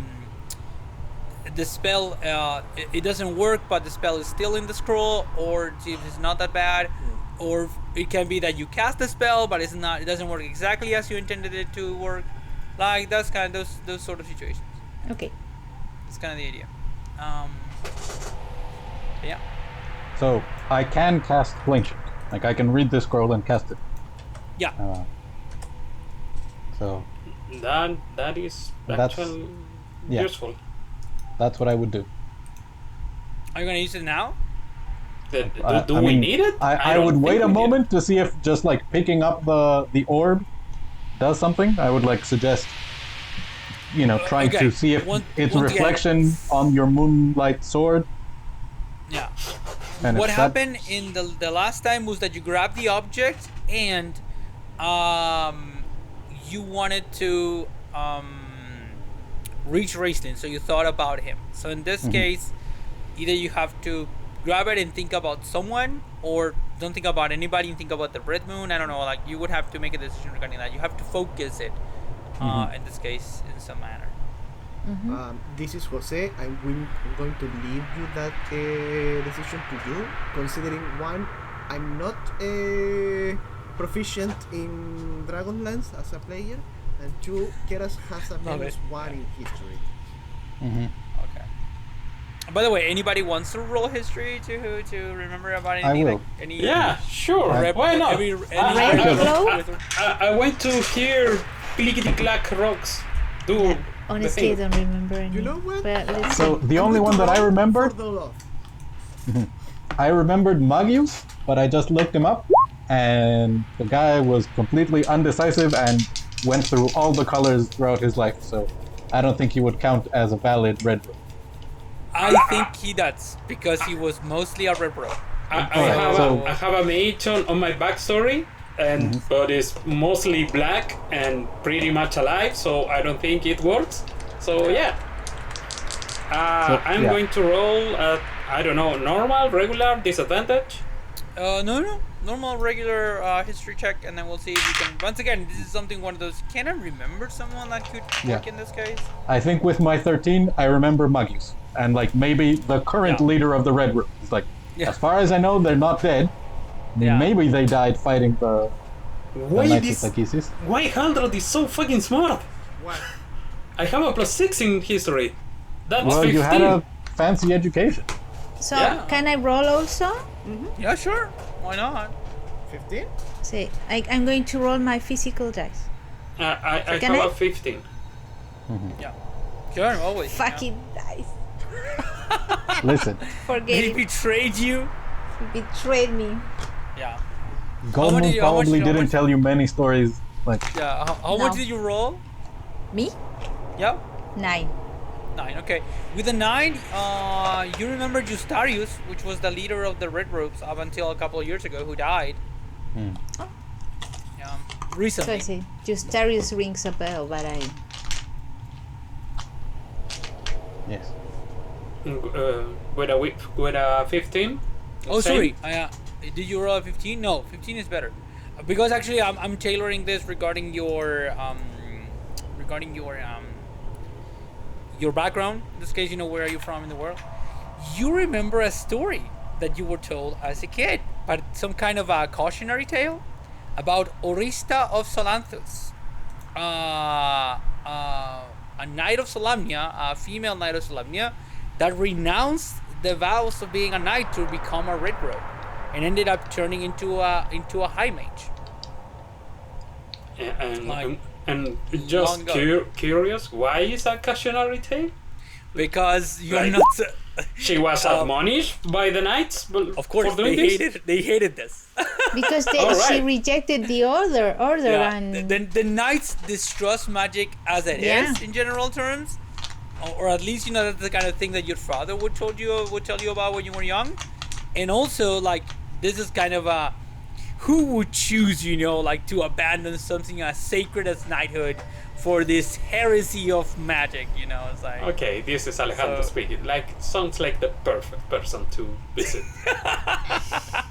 spell it doesn't work, but the spell is still in the scroll, or if it's not that bad, or it can be that you cast the spell, but it doesn't work exactly as you intended it to work. Like that's kind of those sort of situations. Okay. That's kind of the idea. Yeah. So I can cast Flame Shift. Like I can read the scroll and cast it. Yeah. So That is That's- actually yeah. useful. that's what I would do. Are you gonna use it now? Do I we mean, need it? I don't would think wait a we need it. moment to see if just like picking up the orb does something. I would like suggest, trying okay. to see if Once its again- reflection on your moonlight sword. Yeah. And What if that- happened in the last time was that you grabbed the object and you wanted to reach Raistlin, so you thought about him. So in this case, either you have to grab it and think about someone, or don't think about anybody and think about the red moon. I don't know, like you would have to make a decision regarding that. You have to focus it in this case in some manner. This is Jose. I'm going to leave you that decision to you, considering one, I'm not proficient in Dragonlance as a player, and two, Keras has a Love it. -1 in history. Okay. By the way, anybody wants to roll history to remember about anything? I will. Like any Yeah, sure. Why not? Any Ravenclaw? I went to hear clickety clack rocks do. Honestly, I the thing. don't remember any. You know what? But let's So see. the only one that I remembered, For the love. I remembered Magius, but I just looked him up, and the guy was completely undecisive and went through all the colors throughout his life. So I don't think he would count as a valid red robe. I think he does, because he was mostly a red bro. I have a mage on my backstory, and but it's mostly black and pretty much alive, so I don't think it works. So yeah, I'm yeah. going to roll at, I don't know, normal, regular, disadvantage. No, normal, regular history check, and then we'll see if you can. Once again, this is something one of those. Can I remember someone that could work Yeah. in this case? I think with my 13, I remember Magius, and like maybe the current Yeah. leader of the Red Room. It's like, Yeah. as far as I know, they're not dead. Yeah. Maybe they died fighting the Why Knights this? of Takhisis. Why 100 is so fucking smart? What? I have a +6 in history. That's Well, 15. you had a fancy education. So Yeah. can I roll also? Yeah, sure. Why not? 15? See, I'm going to roll my physical dice. I Can have I? a 15. Yeah. Sure, always. you know. Fucking dice. Listen, Forget They it. betrayed you. He betrayed me. Yeah. Goldman how much- probably how didn't much- tell you many stories. Like, Yeah. How much No. did you roll? Me? Yeah. 9. 9. Okay. With a 9, you remember Justarius, which was the leader of the Red Robes up until a couple of years ago, who died. Yeah. So I Recently. say, Justarius rings a bell, but I. yes. With a 15. Oh, Same? sorry. Did you roll a 15? No, 15 is better. Because actually, I'm tailoring this regarding your your background. In this case, where are you from in the world? You remember a story that you were told as a kid, but some kind of a cautionary tale about Orista of Solanthus, a knight of Solamnia, a female knight of Solamnia, that renounced the vows of being a knight to become a red robe, and ended up turning into a high mage. Like, And just long ago. curious, why is that cautionary tale? Because you're Right. not. She was admonished by the knights Of course, for doing this? They hated this. Because she Alright. rejected the order Yeah, and. the knights distrust magic as it is Yeah. in general terms, or at least that's the kind of thing that your father would tell you about when you were young, and also like this is kind of a who would choose to abandon something as sacred as knighthood for this heresy of magic. It's like Okay, this is Alejandro So- speaking. Sounds like the perfect person to visit.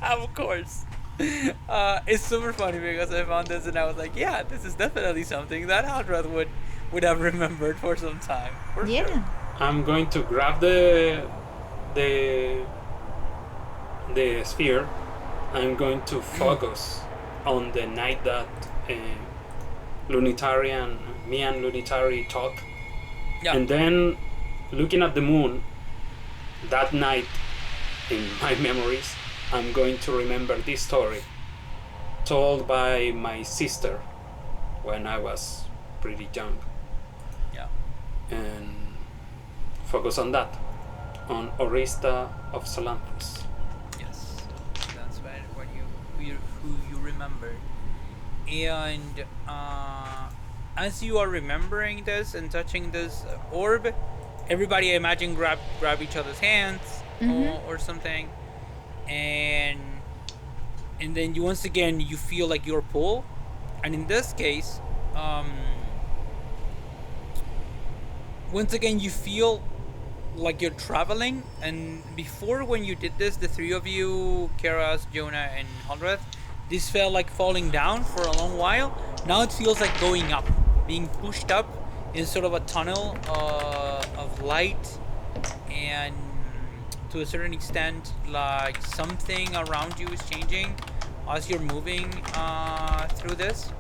of course. It's super funny because I found this and I was like, yeah, this is definitely something that Haldrath would have remembered for some time. For Yeah. sure. I'm going to grab the sphere. I'm going to focus on the night that Lunitari and Lunitari talk. Yeah. And then looking at the moon that night in my memories, I'm going to remember this story told by my sister when I was pretty young. Yeah. And focus on that, on Orista of Salanthus. Yes. That's what who you remember. And as you are remembering this and touching this orb, everybody, I imagine, grab each other's hands or something, and then you once again you feel like you're pulled, and in this case, once again you feel like you're traveling. And before, when you did this, the three of you, Keras, Jonah, and Haldrath, this felt like falling down for a long while. Now it feels like going up, being pushed up in sort of a tunnel of light, and to a certain extent, like something around you is changing as you're moving through this.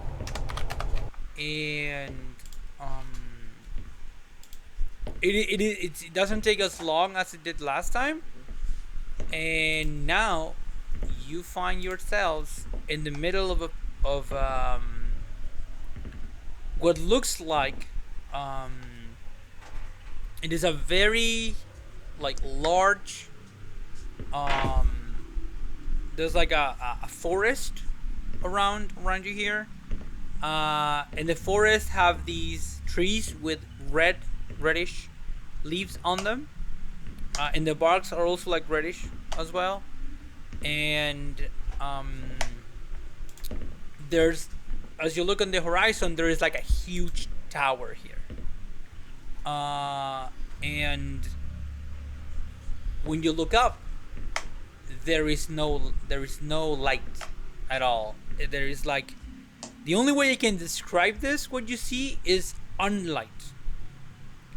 And it doesn't take as long as it did last time. And now you find yourselves in the middle of what looks like it is a very like large there's like a forest around you here, and the forest have these trees with reddish leaves on them, and the barks are also like reddish as well. And there's, as you look on the horizon, there is like a huge tower here, and when you look up, there is no light at all. There is like, the only way I can describe this, what you see, is unlight.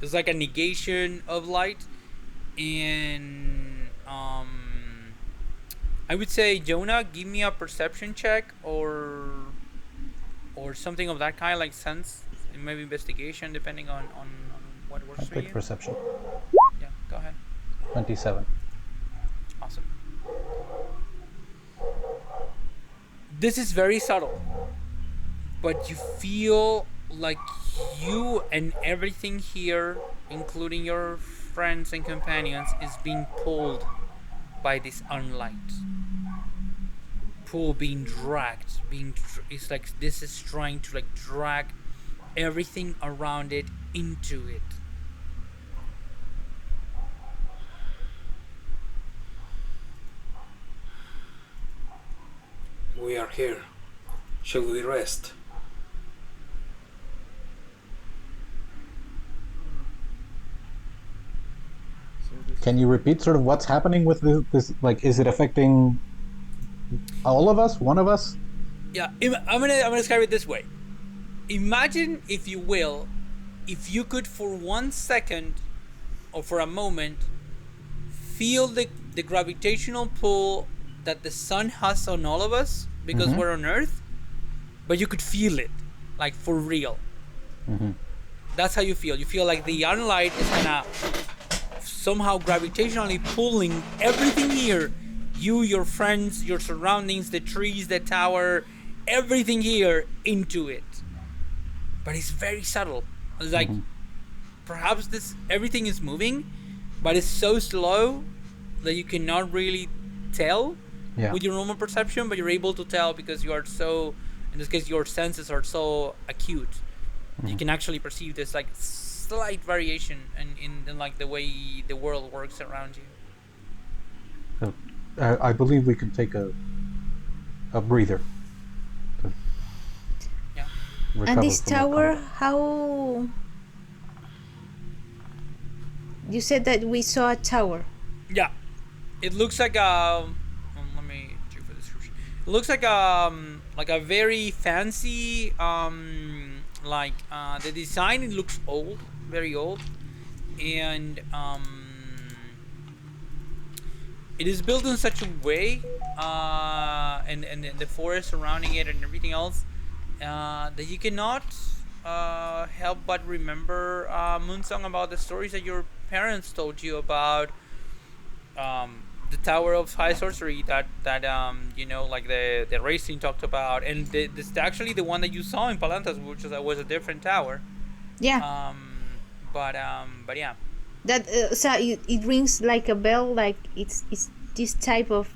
It's like a negation of light. And I would say, Jonah, give me a perception check or something of that kind, like sense, maybe investigation, depending on what works I for pick you. perception. Yeah, go ahead. 27. Awesome. This is very subtle, but you feel like you and everything here, including your friends and companions, is being pulled by this unlight. Being dragged, it's like this is trying to like drag everything around it into it. We are here. Shall we rest? Can you repeat sort of what's happening with this? Like, is it affecting all of us? One of us? Yeah, I'm gonna describe it this way. Imagine, if you will, if you could for 1 second or for a moment feel the gravitational pull that the sun has on all of us because we're on Earth, but you could feel it, like for real. That's how you feel. You feel like the sunlight is gonna somehow gravitationally pulling everything here, you, your friends, your surroundings, the trees, the tower, everything here into it. But it's very subtle. It's like perhaps everything is moving, but it's so slow that you cannot really tell with your normal perception, but you're able to tell because you are so, in this case, your senses are so acute. You can actually perceive this like slight variation in like the way the world works around you. I believe we can take a breather. Yeah. And this tower, how... You said that we saw a tower. Yeah. It looks like a... let me check for the description. It looks like a very fancy the design. It looks old, very old, and it is built in such a way, and the forest surrounding it and everything else, that you cannot help but remember, Moonsong, about the stories that your parents told you about the Tower of High Sorcery that like the racing talked about, and this actually the one that you saw in Palantas, which was a different tower. Yeah. But yeah. That so it rings like a bell, like it's this type of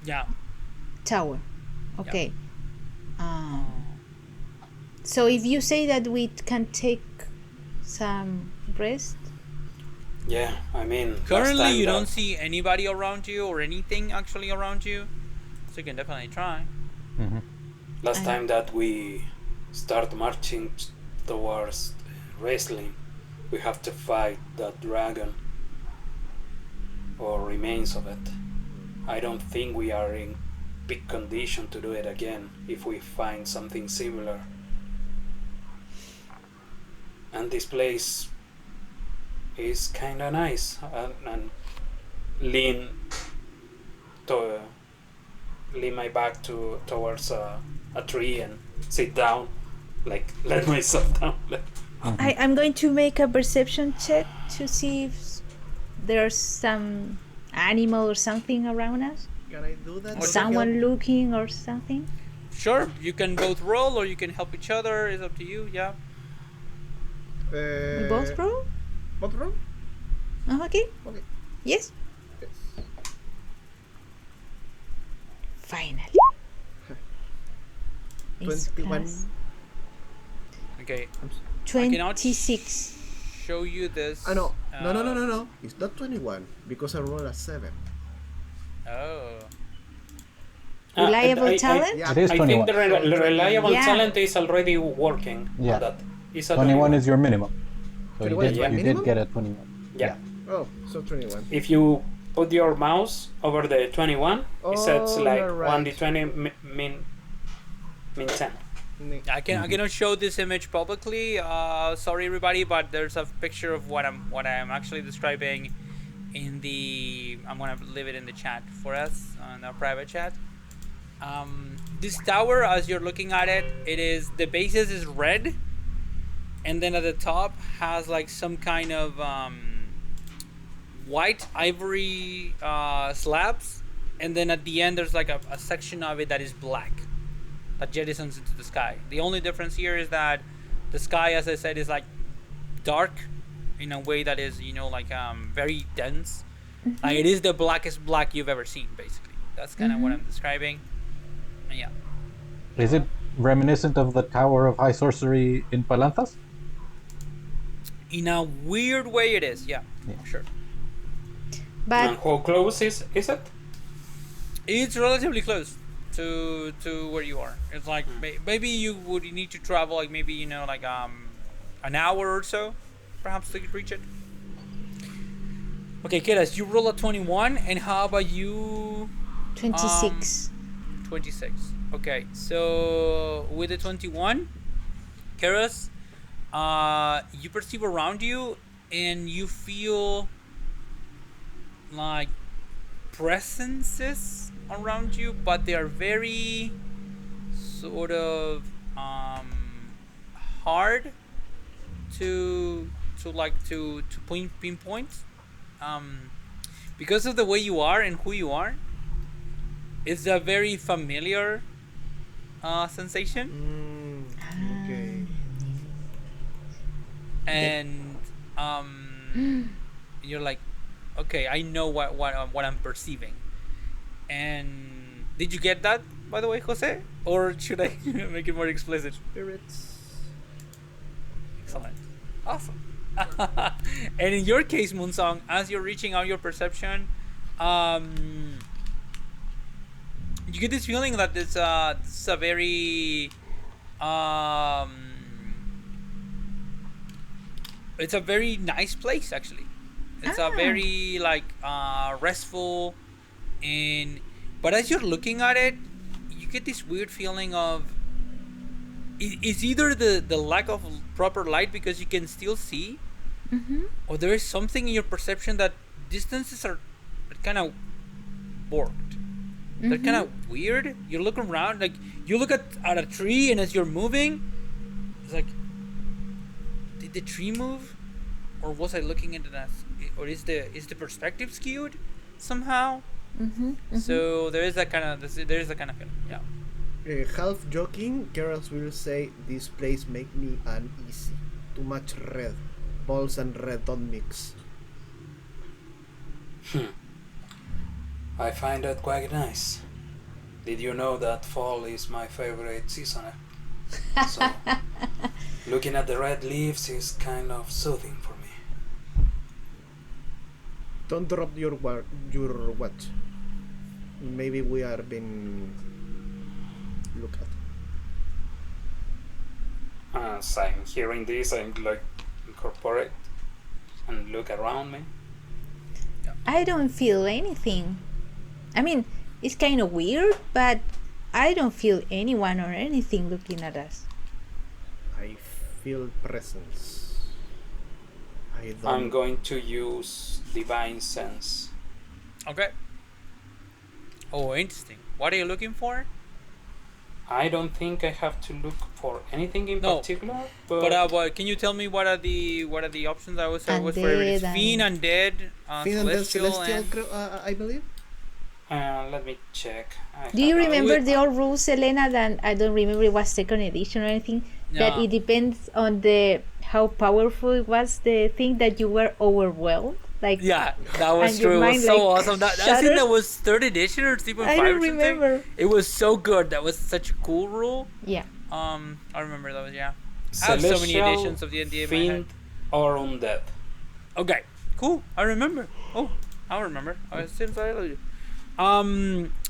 Yeah. tower. Okay. So if you say that we can take some rest. Yeah, I mean. Currently, you don't see anybody around you or anything actually around you, so you can definitely try. Last time that we start marching towards wrestling, we have to fight that dragon or remains of it. I don't think we are in peak condition to do it again if we find something similar. And this place is kind of nice, and lean my back towards a tree and sit down, like let myself down. I'm going to make a perception check to see if there's some animal or something around us. Can I do that? Or someone looking or something. Sure, you can both roll or you can help each other. It's up to you. Yeah. We both roll? Both roll? Okay. Okay. Yes. Yes. Finally. 21. Okay. 26. Show you this. No. No. It's not 21 because I rolled a 7. Oh. Reliable talent? Yeah. It is I 21. think the reliable Yeah. talent is already working Yeah. on that. Is a 21 is your minimum. So 21 is my you minimum? did get a 21. Yeah. Oh, so 21. If you put your mouse over the 21, it sets Oh, like you're right. 1d20 min 10. I cannot show this image publicly. Sorry everybody, but there's a picture of what I'm actually describing in the. I'm gonna leave it in the chat for us on our private chat. This tower, as you're looking at it, the basis is red, and then at the top has like some kind of white ivory slabs, and then at the end there's like a section of it that is black, that jettisons into the sky. The only difference here is that the sky, as I said, is like dark in a way that is, like very dense. Like it is the blackest black you've ever seen, basically. That's kind of what I'm describing. And yeah. Is it reminiscent of the Tower of High Sorcery in Palanthas? In a weird way it is, yeah. Sure. And But how close is it? It's relatively close to where you are. It's like maybe you would need to travel like maybe an hour or so, perhaps to reach it. Okay, Kiras, you roll a 21, and how about you? 26. 26. Okay, so with the 21, Kiras, you perceive around you, and you feel like presences around you, but they are very sort of hard to pinpoint, because of the way you are and who you are. It's a very familiar sensation, Okay. and you're like, okay, I know what I'm perceiving. And did you get that, by the way, Jose? Or should I make it more explicit? Spirits. Excellent. Awesome. And in your case, Moonsong, as you're reaching out your perception, you get this feeling that this is a very it's a very nice place, actually. It's a very like restful, and But as you're looking at it, you get this weird feeling of it's either the lack of proper light because you can still see, or there is something in your perception that distances are kind of warped. They're kind of weird. You're looking around, like you look at a tree, and as you're moving, it's like, did the tree move, or was I looking into that, or is the perspective skewed somehow? So there is that kind of feeling. Yeah. Half joking, Keras will say, "This place make me uneasy. Too much red. Balls and red don't mix." I find that quite nice. Did you know that fall is my favorite season? So, looking at the red leaves is kind of soothing for me. Don't drop your watch. Maybe we are being looked at. As I'm hearing this, I'm like incorporate and look around me. I don't feel anything. I mean, it's kind of weird, but I don't feel anyone or anything looking at us. I feel presence. I'm going to use divine sense. Okay. Oh, interesting. What are you looking for? I don't think I have to look for anything in particular, but can you tell me what are the options? I was for it. Fiend, undead, celestial, I believe. Let me check. Do you remember the old rules, Elena? That I don't remember it was second edition or anything. No. That it depends on how powerful it was the thing that you were overwhelmed. Like yeah, that was true. It was so awesome. I think that was third edition or 3.5 I don't remember. It was so good. That was such a cool rule. Yeah. I remember those. Yeah. I have so many editions of the NDA in my head. Fiend or undead. Okay. Cool. I remember. Oh, I remember.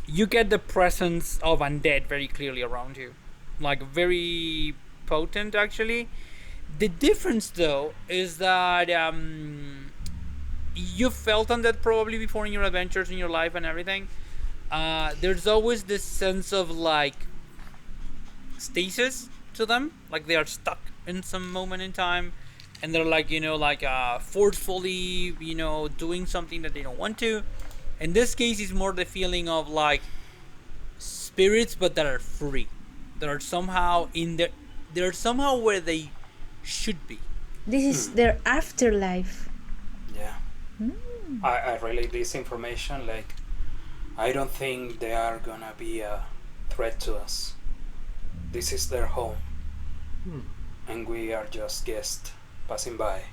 You get the presence of undead very clearly around you, like very potent actually. The difference though is that you felt undead probably before in your adventures in your life and everything. There's always this sense of like stasis to them, like they are stuck in some moment in time, and they're like forcefully doing something that they don't want to. In this case, it's more the feeling of like spirits, but that are free, that are somehow they're somehow where they should be. This is their afterlife. Yeah. I relay this information like I don't think they are gonna be a threat to us. This is their home, and we are just guests passing by.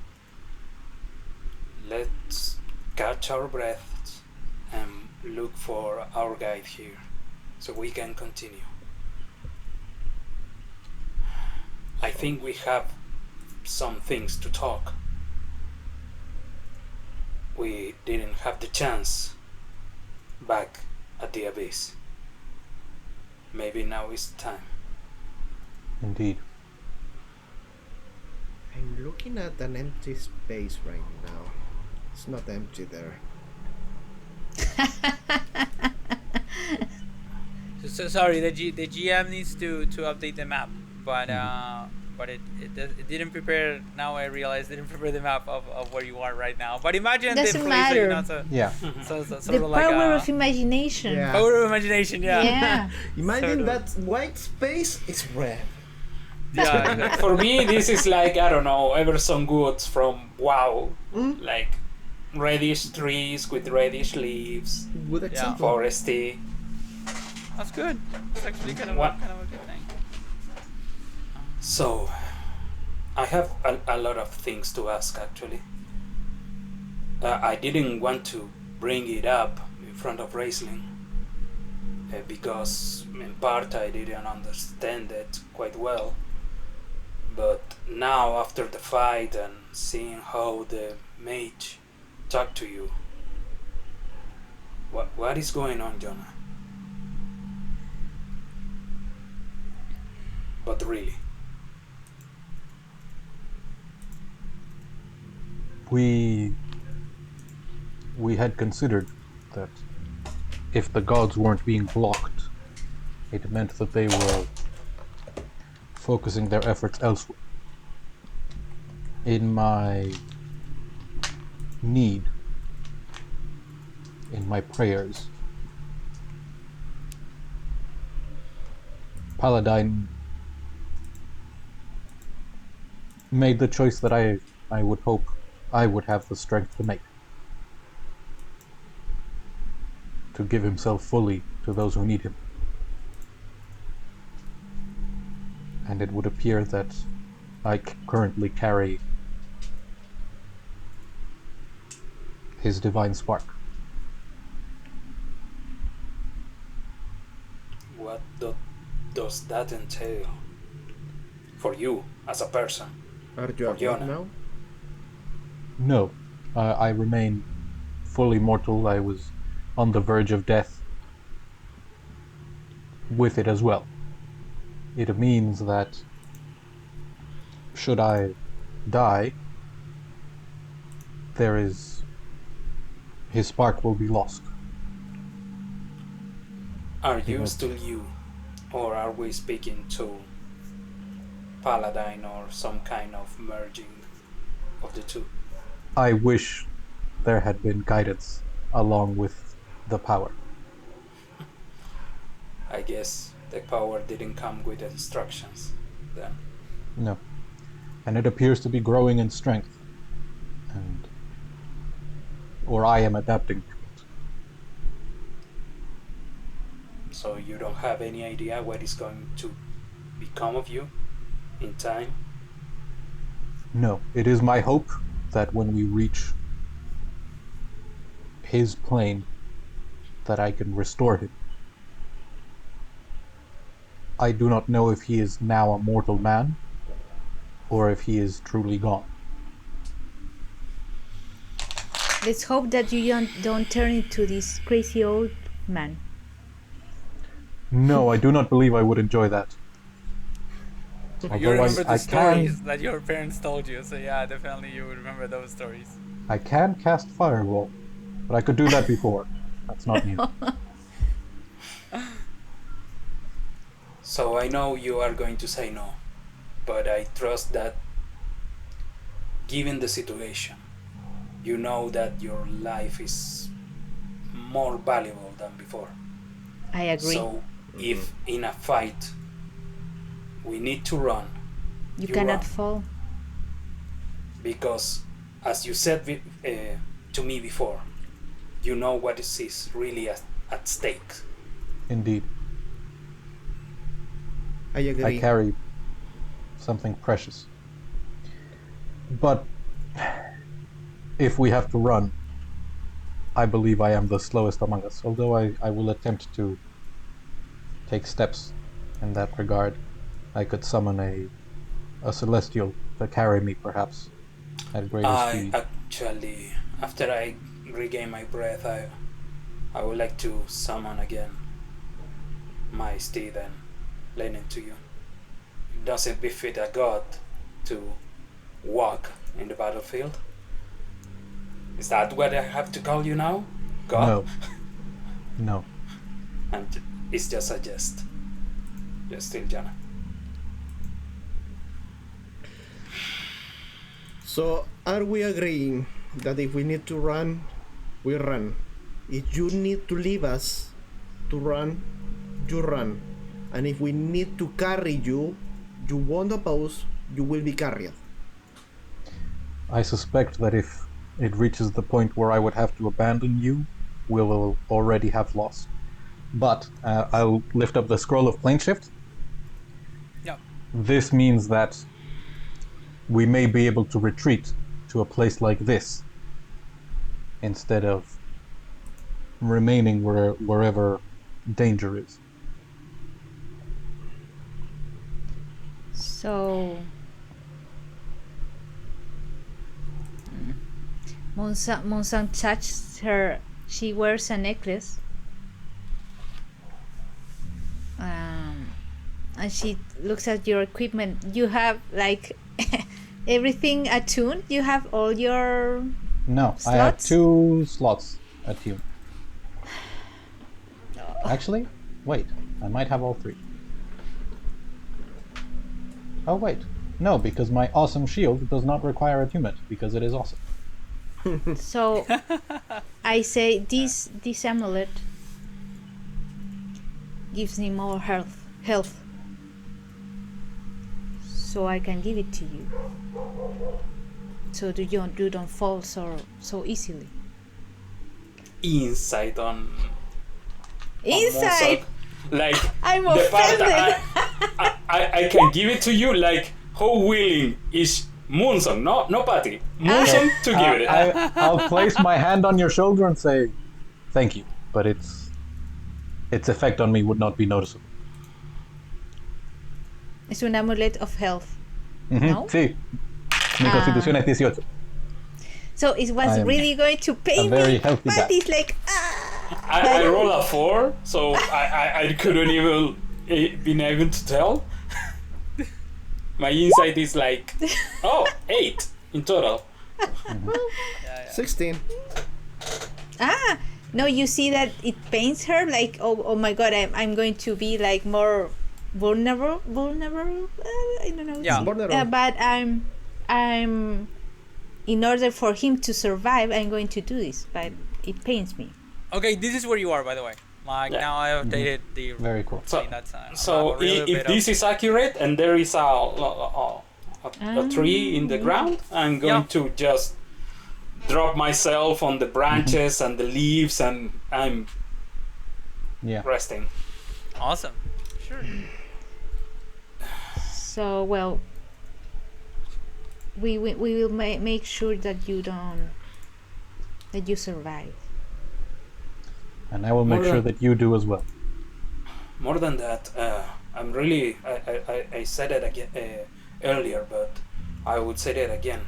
Let's catch our breaths and look for our guide here so we can continue. I think we have some things to talk. We didn't have the chance back at the abyss. Maybe now is time. Indeed. I'm looking at an empty space right now. It's not empty there. So sorry, the GM needs to update the map, but it didn't prepare. Now I realize it didn't prepare the map of where you are right now. But imagine Doesn't the place matter. that Yeah. sort of like Power of imagination. Yeah. power of imagination. Yeah. Yeah. Imagine Sort of. that white space is red. Yeah. For me, this is like, I don't know, Everson Woods from WoW. Like reddish trees with reddish leaves, Good example. foresty. That's good. It's actually kind of What? a good thing. So, I have a lot of things to ask actually. I didn't want to bring it up in front of Raisling because in part I didn't understand it quite well. But now after the fight and seeing how the mage talked to you, what is going on, Jonah? But really. We had considered that if the gods weren't being blocked, it meant that they were focusing their efforts elsewhere. In my need, in my prayers, Paladine made the choice that I would hope I would have the strength to make. To give himself fully to those who need him. And it would appear that I currently carry his divine spark. What does that entail for you as a person? Are you a god Johann. now? No, I remain fully mortal. I was on the verge of death with it as well. It means that should I die, his spark will be lost. Are you still you, or are we speaking to Paladine or some kind of merging of the two? I wish there had been guidance along with the power. I guess the power didn't come with instructions then. No. And it appears to be growing in strength. Or I am adapting to it. So you don't have any idea what is going to become of you in time? No, it is my hope that when we reach his plane, that I can restore him. I do not know if he is now a mortal man, or if he is truly gone. Let's hope that you don't turn into this crazy old man. No, I do not believe I would enjoy that. You Although remember the I stories that your parents told you, so yeah, definitely you would remember those stories. I can cast Firewall, but I could do that before. That's not new. So I know you are going to say no, but I trust that given the situation, you know that your life is more valuable than before. I agree. So if in a fight we need to run, you cannot run. fall. Because as you said to me before, you know what is really at stake. Indeed. I agree. I carry something precious. But if we have to run, I believe I am the slowest among us, although I will attempt to take steps in that regard. I could summon a celestial to carry me, perhaps, at greater speed. Actually, after I regain my breath, I would like to summon again my steed and lend it to you. It doesn't befit a god to walk in the battlefield. Is that what I have to call you now? God? No. And it's just a jest. Just still Jana. So, are we agreeing that if we need to run, we run? If you need to leave us to run, you run. And if we need to carry you, you won't oppose, you will be carried. I suspect that if it reaches the point where I would have to abandon you, we will already have lost. But I'll lift up the scroll of plane shift. Yep. This means that we may be able to retreat to a place like this instead of remaining wherever danger is. So Monsang touches her. She wears a necklace, and she looks at your equipment. You have like everything attuned. You have all your No, slots? I have 2 slots attuned. Actually, wait. I might have all three. Oh, wait. No, because my awesome shield does not require attunement, because it is awesome. So I say this amulet gives me more health. So I can give it to you. So you don't fall so easily. Insight on Inside, like I'm the part offended. I can give it to you. Like how willing is Moonsong? No, Patty. Moonsong to give it. I'll place my hand on your shoulder and say, thank you, but its effect on me would not be noticeable. Es un amulet of health. No? Sí. Mi constitución es 18. So it was really going to pay a very me, healthy but guy. it's like I rolled a 4, so I couldn't even been able to tell. My insight is like 8 in total. 16. no, you see that it pains her like oh my god, I'm going to be like more vulnerable. I don't know. Yeah. Vulnerable. But I'm in order for him to survive, I'm going to do this, but it pains me. Okay, this is where you are, by the way. Like now I updated the. Very cool. So that's I'm So a little if bit this is accurate and there is a tree in the ground, I'm going to just drop myself on the branches and the leaves, and I'm resting. Awesome. Sure. So well, we will make sure that you survive. And I will make sure that you do as well. More than that, I'm really. I said it again earlier, but I would say it again.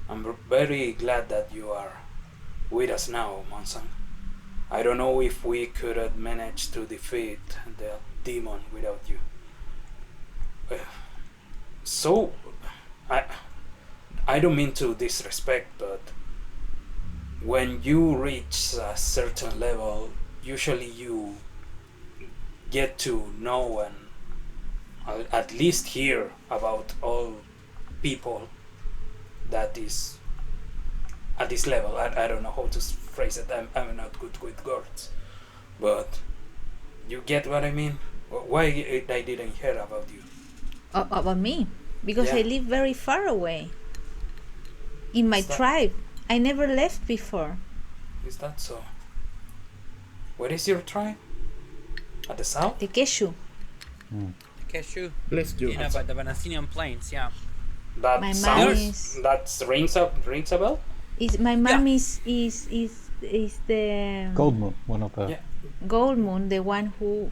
I'm very glad that you are with us now, Monsang. I don't know if we could have managed to defeat the demon without you. So, I don't mean to disrespect, but when you reach a certain level, usually you get to know and at least hear about all people that is at this level. I don't know how to phrase it. I'm not good with words, but you get what I mean. Why I didn't hear about you? About me, because Yeah. I live very far away. In my tribe, I never left before. Is that so? Where is your tribe? At the south? The Keshu. Keshu. Let's do By the Venasinian Plains, yeah. That My mom sounds. is- That rings a bell. My mom is the Gold Moon, one of the Yeah. Gold Moon, the one who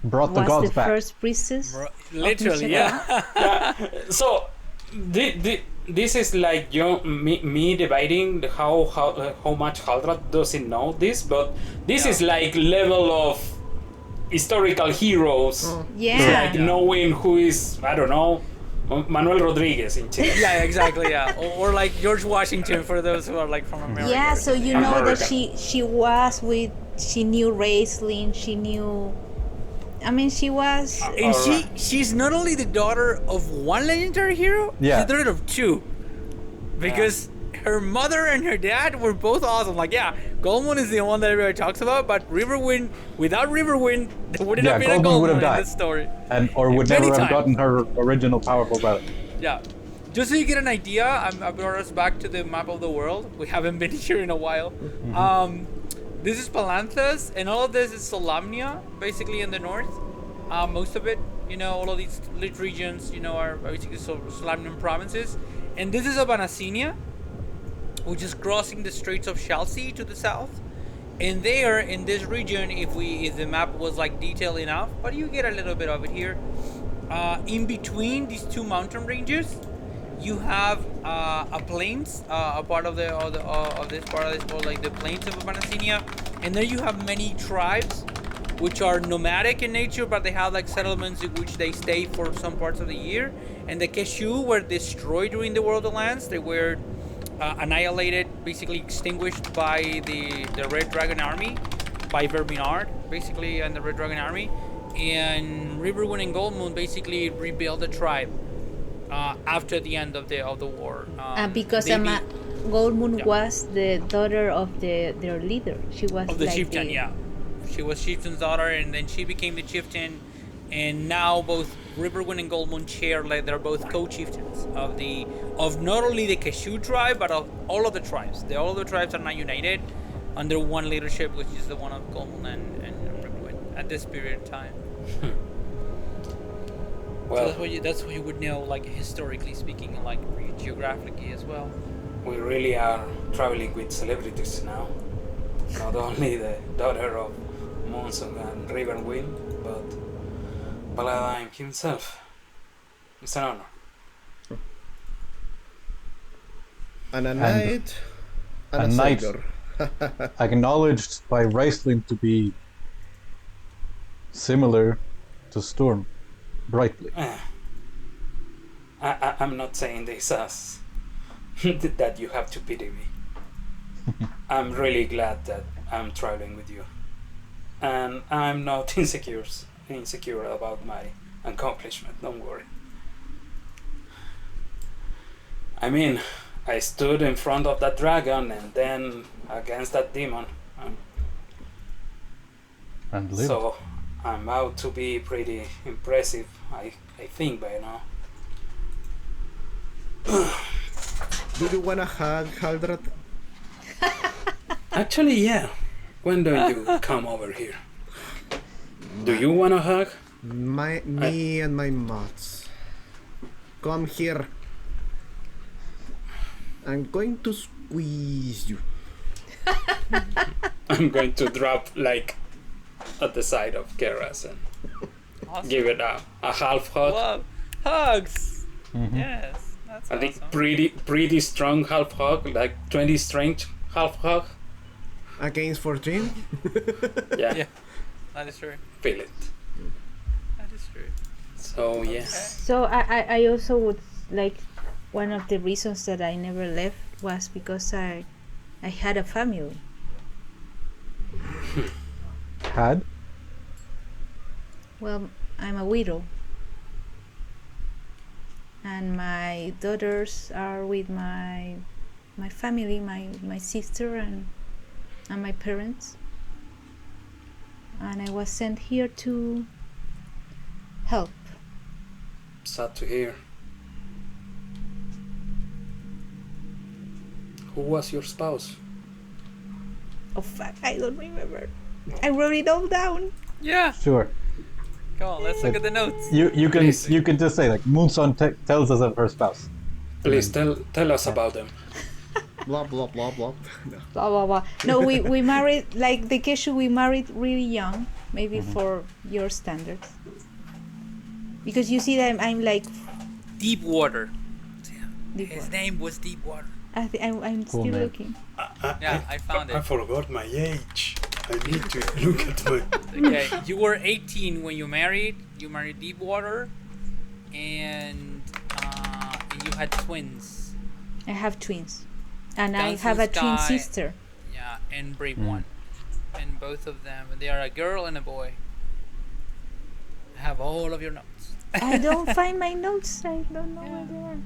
brought the was gods the back. first priestess. Literally, Michigan. yeah. So, this is like me debating how much Haldra doesn't know this, but this is like level of historical heroes. Yeah. Like knowing who is, I don't know, Manuel Rodriguez in Chile. Yeah, exactly, yeah. Or like George Washington for those who are like from America. Yeah, so you know that American. she knew wrestling, she knew. I mean, she was. And she's not only the daughter of one legendary hero, Yeah. she's the daughter of two. Because her mother and her dad were both awesome. Like, yeah, Goldmoon is the one that everybody talks about, but Riverwind, without Riverwind, there wouldn't have been a Goldmoon would Goldmoon have in died. this story. Or would Many never have times. gotten her original powerful brother. Yeah. Just so you get an idea, I brought us back to the map of the world. We haven't been here in a while. This is Palanthas, and all of this is Solamnia, basically in the north. Most of it, all of these lit regions, are basically Solamnian provinces. And this is Abanasinia, which is crossing the Straits of Chelsea to the south. And there, in this region, if the map was like detailed enough, but you get a little bit of it here. In between these two mountain ranges, you have a plains, a part of this part is called like the plains of Abanasinia, and there you have many tribes, which are nomadic in nature, but they have like settlements in which they stay for some parts of the year. And the Keshu were destroyed during the World of Lands. They were annihilated, basically extinguished by the Red Dragon Army. by Verminard, basically, and the Red Dragon Army. And Riverwind and Goldmoon basically rebuilt the tribe after the end of the war. Because they Goldmoon Yeah. was the daughter of their leader. She was of the like chieftain, yeah. She was chieftain's daughter, and then she became the chieftain. And now both Riverwind and Goldmoon share, like they're both co-chieftains of not only the Cashew tribe, but of all of the tribes. All of the tribes are now united under one leadership, which is the one of Goldmoon and Riverwind at this period of time. Well, So that's what you would know, like historically speaking, and like geographically as well. we really are traveling with celebrities now. Not only the daughter of Monsong and Riverwind, but Paladine himself. It's an honor. And a knight. And a knight. sailor. Acknowledged by Raistlin to be similar to Storm, brightly. I'm not saying this as that you have to pity me. I'm really glad that I'm traveling with you. And I'm not insecure about my accomplishment, don't worry. I mean, I stood in front of that dragon and then against that demon. And lived. So I'm out to be pretty impressive, I think by now. Do you wanna hug Haldrat? Actually, yeah. When do you come over here? Do you want a hug? Me and my mods. Come here. I'm going to squeeze you. I'm going to drop like at the side of Keras and Awesome. give it a half hug. Love hugs. Yes, that's I think awesome. pretty strong half hug, like 20 strength half hug. Against 14? Yeah, Yeah, that is true. feel it. That is true. So yes, So I also would like, one of the reasons that I never left was because I had a family. Had? Well, I'm a widow. And my daughters are with my family, my sister and my parents. And I was sent here to help. sad to hear. Who was your spouse? Oh fuck, I don't remember. I wrote it all down. Yeah. Sure. Come on, let's look at the notes. You Please. can just say like Moonson tells us of her spouse. Please tell us about them. Blah blah blah blah. No. Blah blah blah. No, we married, like the Keshu, we married really young, maybe for your standards. Because you see that I'm like Deepwater. deep His water. name was Deepwater. I'm Cool still name. looking. Yeah, I found it. forgot my age. I need to look at my. Okay, you were 18 when you married. You married Deepwater, and you had twins. I have twins, and I Guns have in a the twin Sky. sister. Yeah, and Brave One, and both of them, they are a girl and a boy. I have all of your notes. I don't find my notes. I don't know where they are.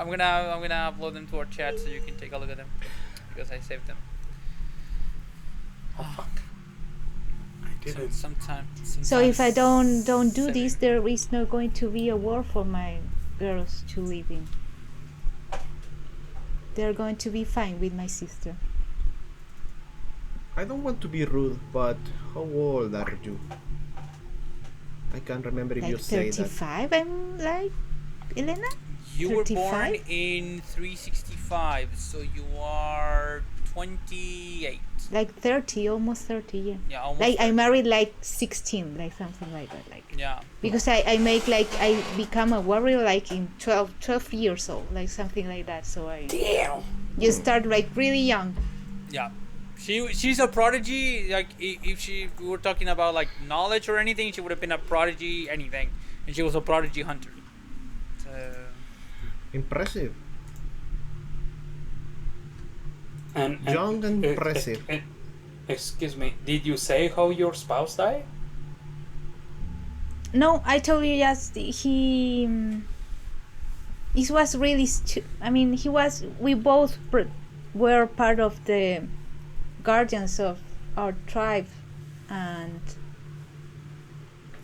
I'm gonna upload them to our chat so you can take a look at them because I saved them. Oh fuck! I didn't. So if I don't do Sorry. this, there is not going to be a war for my girls to live in. They're going to be fine with my sister. I don't want to be rude, but how old are you? I can't remember if you Like say that. 35, I'm like, Elena? You were born 35? in 365, so you are 28. Like 30, almost 30, yeah. Yeah, almost. Like I 30. married like 16, like something like that. Like Yeah. because I make like I become a warrior like in 12 years old, like something like that. So you start like really young. Yeah. She's a prodigy. Like if we were talking about like knowledge or anything, she would have been a prodigy anything, and she was a prodigy hunter. So Impressive. And Young and impressive. Excuse me, did you say how your spouse died? No, I told you just he. It was really. I mean, he was. We both were part of the guardians of our tribe, and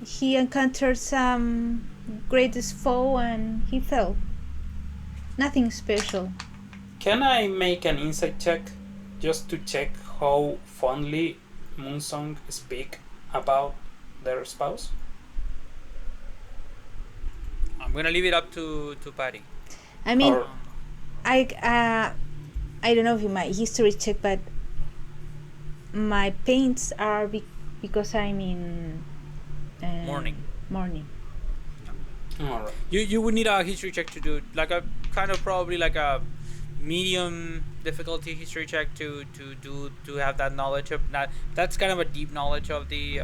he encountered some greatest foe and he fell. Nothing special. Can I make an insight check just to check how fondly Moonsong speak about their spouse? I'm gonna leave it up to Patty. I mean, Or- I don't know if you my history check, but my paints are because I'm in Morning. Morning. Alright. You would need a history check to do like a kind of probably like a medium difficulty history check to have that knowledge of that. That's kind of a deep knowledge of the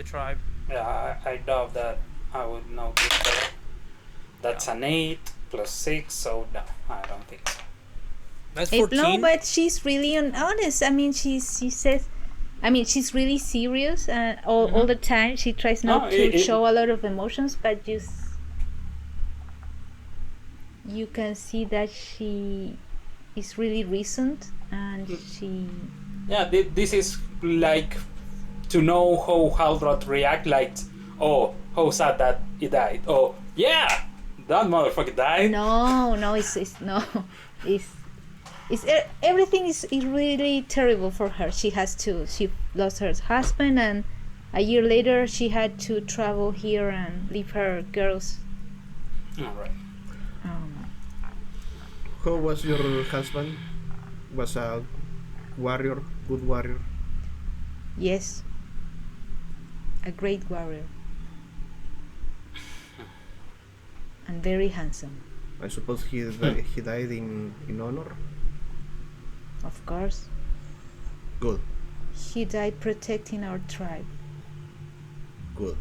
tribe. Yeah, I doubt that I would know this better. That's Yeah. an 8 plus 6, so no, I don't think so. That's No, 14. but she's really honest. I mean, she says, I mean, she's really serious and all the time. She tries not No, to show a lot of emotions, but you can see that she is really recent and she. Yeah, this is like to know how Haldroth react. Like, oh, how sad that he died. Oh, yeah, that motherfucker died. No, it's no, it's everything is really terrible for her. She lost her husband, and a year later she had to travel here and leave her girls. Alright. How was your husband? Was a warrior, good warrior? Yes, a great warrior and very handsome. I suppose he died in honor. Of course, Good, he died protecting our tribe. good.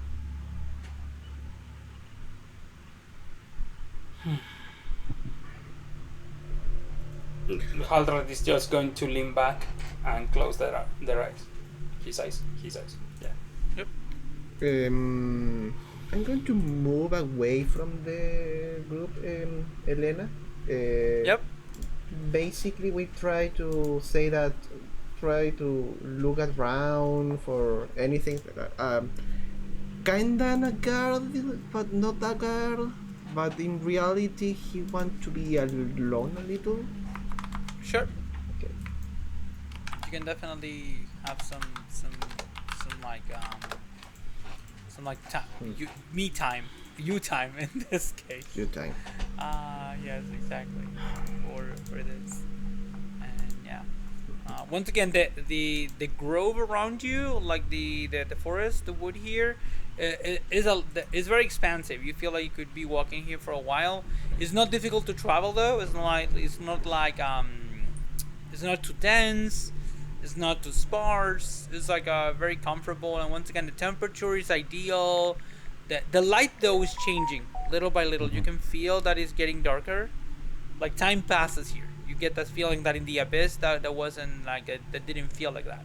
Haldroth is just going to lean back and close their eyes. His eyes. Yeah. I'm going to move away from the group, Elena. Yep. Basically, we try to say that, try to look around for anything. Kinda a girl, but not a girl. But in reality, he wants to be alone a little. Sure. Okay. You can definitely have some time. Me time. You time in this case. Your time. Yes, exactly. For this, and yeah. Once again, the grove around you, like the forest, the wood here, is very expansive. You feel like you could be walking here for a while. It's not difficult to travel though. It's not too dense. It's not too sparse. It's like very comfortable, and once again, the temperature is ideal. The light though is changing little by little. You can feel that it's getting darker. Like time passes here. You get that feeling that in the abyss that wasn't like that didn't feel like that.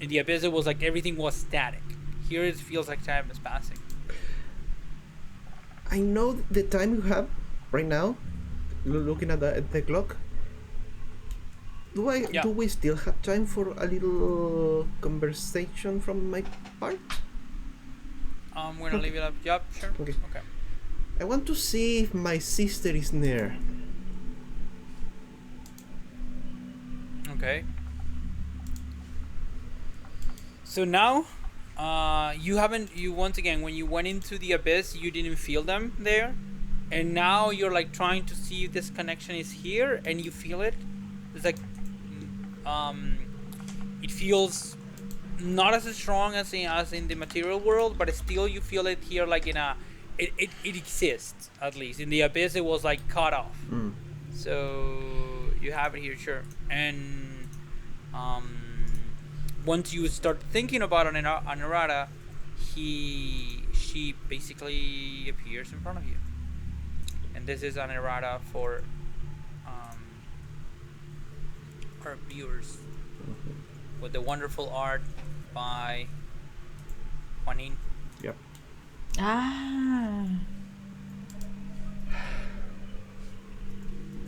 In the abyss it was like everything was static. Here it feels like time is passing. I know the time you have right now. Looking at the clock. Yeah. Do we still have time for a little conversation from my part? I'm gonna leave it up. Yep, sure. Okay. Okay. I want to see if my sister is near. Okay. So now, you once again, when you went into the abyss, you didn't feel them there, and now you're like trying to see if this connection is here, and you feel it. It's like, it feels not as strong as in the material world, but still you feel it here, like it exists at least. In the abyss, it was like cut off. So you have it here, sure. And once you start thinking about Anurata, she basically appears in front of you. And this is Anurata for our viewers. with the wonderful art by Juanin. Yep. Ah.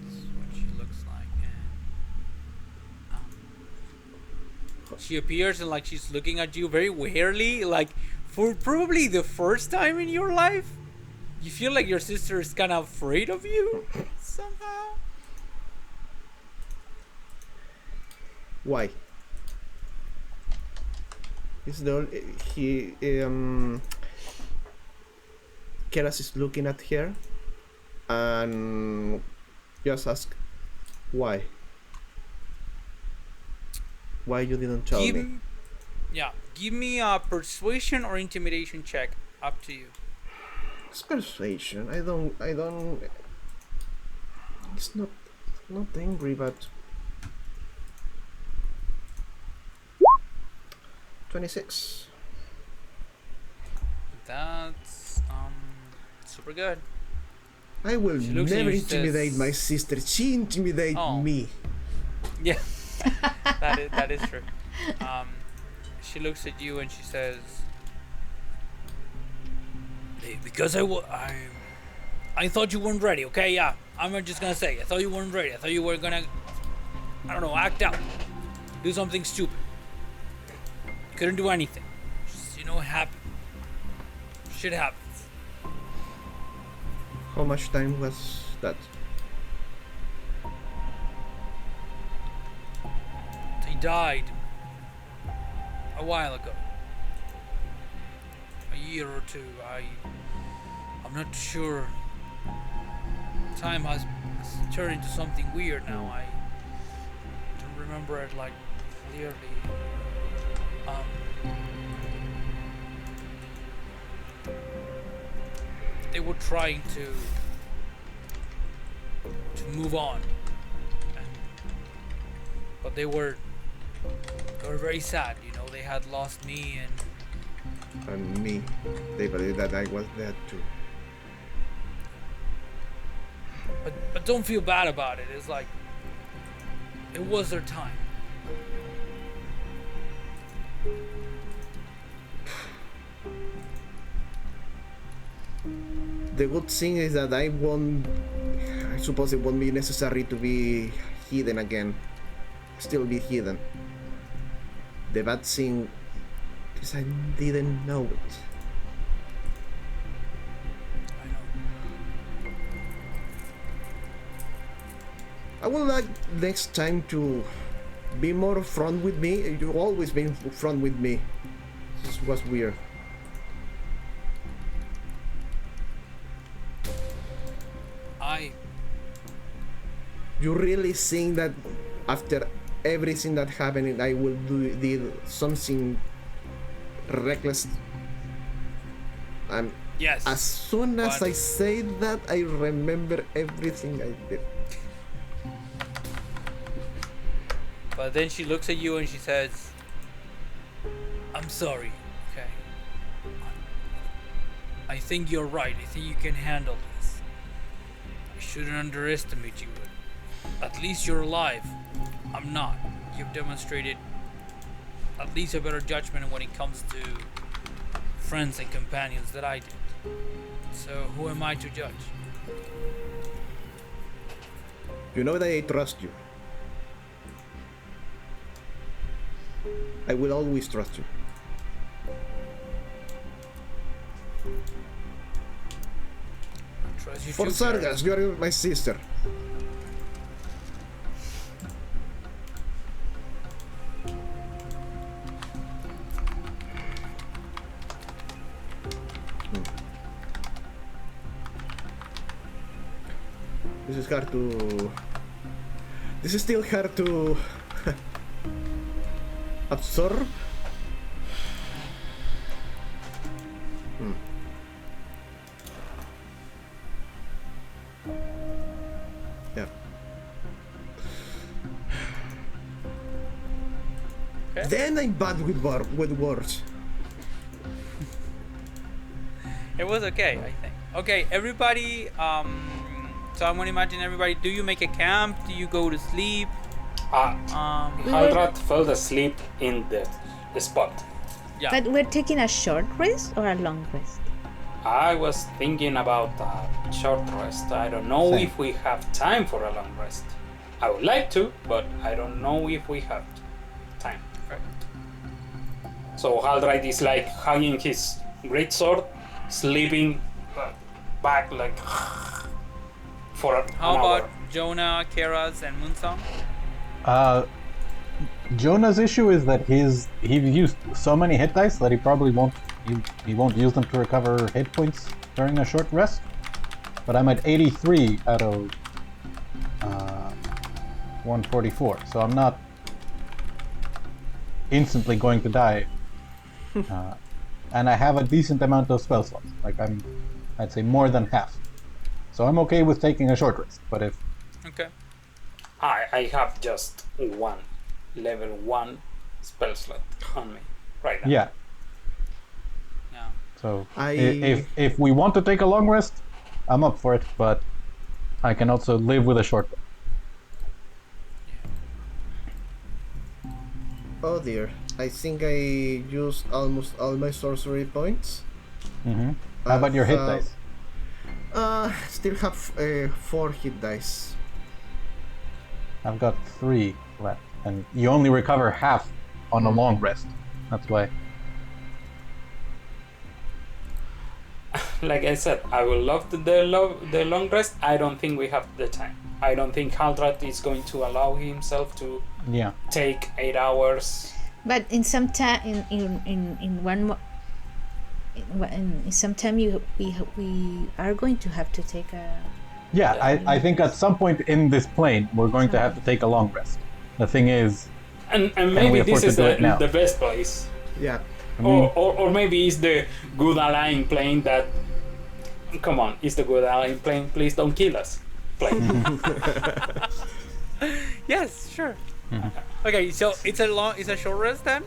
That's what she looks like. And, she appears and like she's looking at you very warily, like for probably the first time in your life. You feel like your sister is kind of afraid of you somehow. Why? Is the he Keras is looking at her and just ask why. Why you didn't tell me? Yeah, give me a persuasion or intimidation check. Up to you. It's persuasion. I don't. It's not angry, but 26. That's super good. I will She looks at never you and intimidate says- my sister. She intimidates Oh. me. Yeah, that is true. She looks at you and she says, "Hey, because I thought you weren't ready. Okay, yeah, I'm just gonna say I thought you weren't ready. I thought you were gonna, I don't know, act out, do something stupid. Couldn't do anything. Just, it happened. Shit happens." How much time was that? He died a while ago. A year or two. I'm not sure. Time has turned into something weird now. I don't remember it like clearly. They were trying to move on, but they were very sad. They had lost me, And me. They believe that I was dead too. but don't feel bad about it. It's like it was their time. The good thing is that I suppose it won't be necessary to be hidden again. Still be hidden. The bad thing is I didn't know it. I know. I would like next time to be more upfront with me. You've always been upfront with me. This was weird. You really think that after everything that happened, I will did something reckless? Yes. As soon as But- I say that, I remember everything I did. But then she looks at you and she says, "I'm sorry, okay? I think you're right. I think you can handle this. I shouldn't underestimate you. At least you're alive. I'm not. You've demonstrated at least a better judgment when it comes to friends and companions that I did. So who am I to judge?" You know that I trust you. I will always trust you. I trust you For too, Sargas, you are my sister. This is hard to... This is still hard to... absorb. Yeah. Okay. Then I'm bad with words. It was okay, I think. Okay, everybody, so I'm gonna imagine everybody, do you make a camp? Do you go to sleep? Haldrat fell asleep in the spot. Yeah. But we're taking a short rest or a long rest? I was thinking about a short rest. I don't know Same. if we have time for a long rest. I would like to, but I don't know if we have time. So Haldrat is like hugging his great sword, sleeping back like for an How hour. about Jonah, Keras, and Moonsong? Jonah's issue is that he's used so many hit dice that he probably won't use them to recover hit points during a short rest. But I'm at 83 out of 144, so I'm not instantly going to die. And I have a decent amount of spell slots. Like I'd say more than half. So I'm okay with taking a short rest. But if Okay. I have just one level 1 spell slot on me right now. yeah, Yeah. so I- if we want to take a long rest, I'm up for it. But I can also live with a short rest. Oh dear. I think I used almost all my sorcery points. How about your hit Uh, dice? Still have 4 hit dice. I've got 3 left, and you only recover half on a long rest. That's why. Like I said, I would love the long rest. I don't think we have the time. I don't think Haldrat is going to allow himself to Yeah. take 8 hours. But in some time, in one mo- in some time, we are going to have to take a. Yeah, I think at some point in this plane, we're going to have to take a long rest. The thing is, And we maybe afford this to is do it now? the best place. Yeah. Or maybe it's the good allying plane that. Come on, it's the good allying plane. Please don't kill us. Plane. Yes, sure. Okay, so it's a short rest then?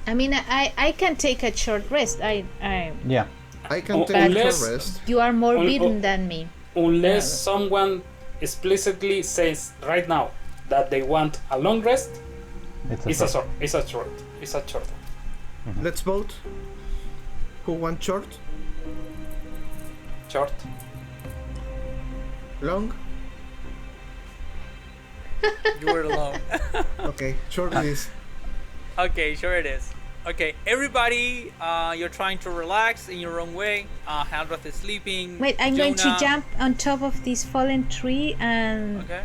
I mean, I can take a short rest. yeah. I can Oh, take a unless- short rest. You are more Oh, beaten oh. than me. Unless someone explicitly says right now that they want a long rest, It's a it's a short. short. It's a short. Let's vote. Who wants short? Short. Long? You were alone. Okay, short it is. Okay, sure it is. Okay, everybody, you're trying to relax in your own way. Haldrath is sleeping. Wait, I'm going to Jonah- jump on top of this fallen tree and Okay.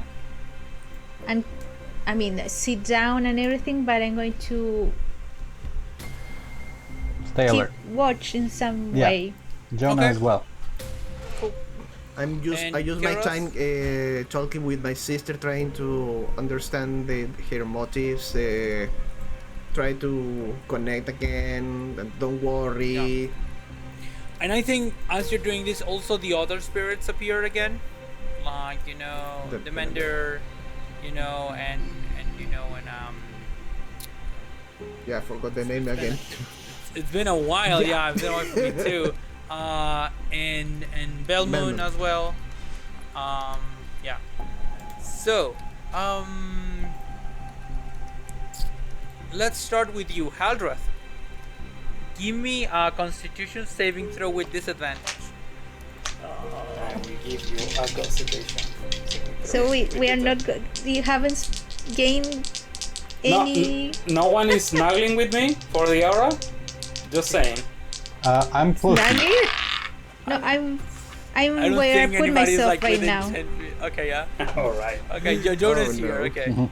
I mean sit down and everything, but I'm going to Stay keep alert. watch in some Yeah. way. Jonah Okay. as well. I And use my Keros? time talking with my sister, trying to understand her motives. Try to connect again. And don't worry. And I think as you're doing this, also the other spirits appear again, like the Mender, and Yeah, I forgot the name again. it's been a while. Yeah, it's been a while for me too. And Belmoon Belmoon. as well. Yeah. So, let's start with you, Haldrath. Give me a Constitution saving throw with disadvantage. I will give you a constitution. So we are not good. You haven't gained any. No one is snuggling with me for the aura. Just saying. I'm close. to Nani? No, I'm I don't where I think put anybody's myself like right within now. 10 feet. Okay, yeah. All right. Okay, Jonah's Oh, here. no. Okay, cool.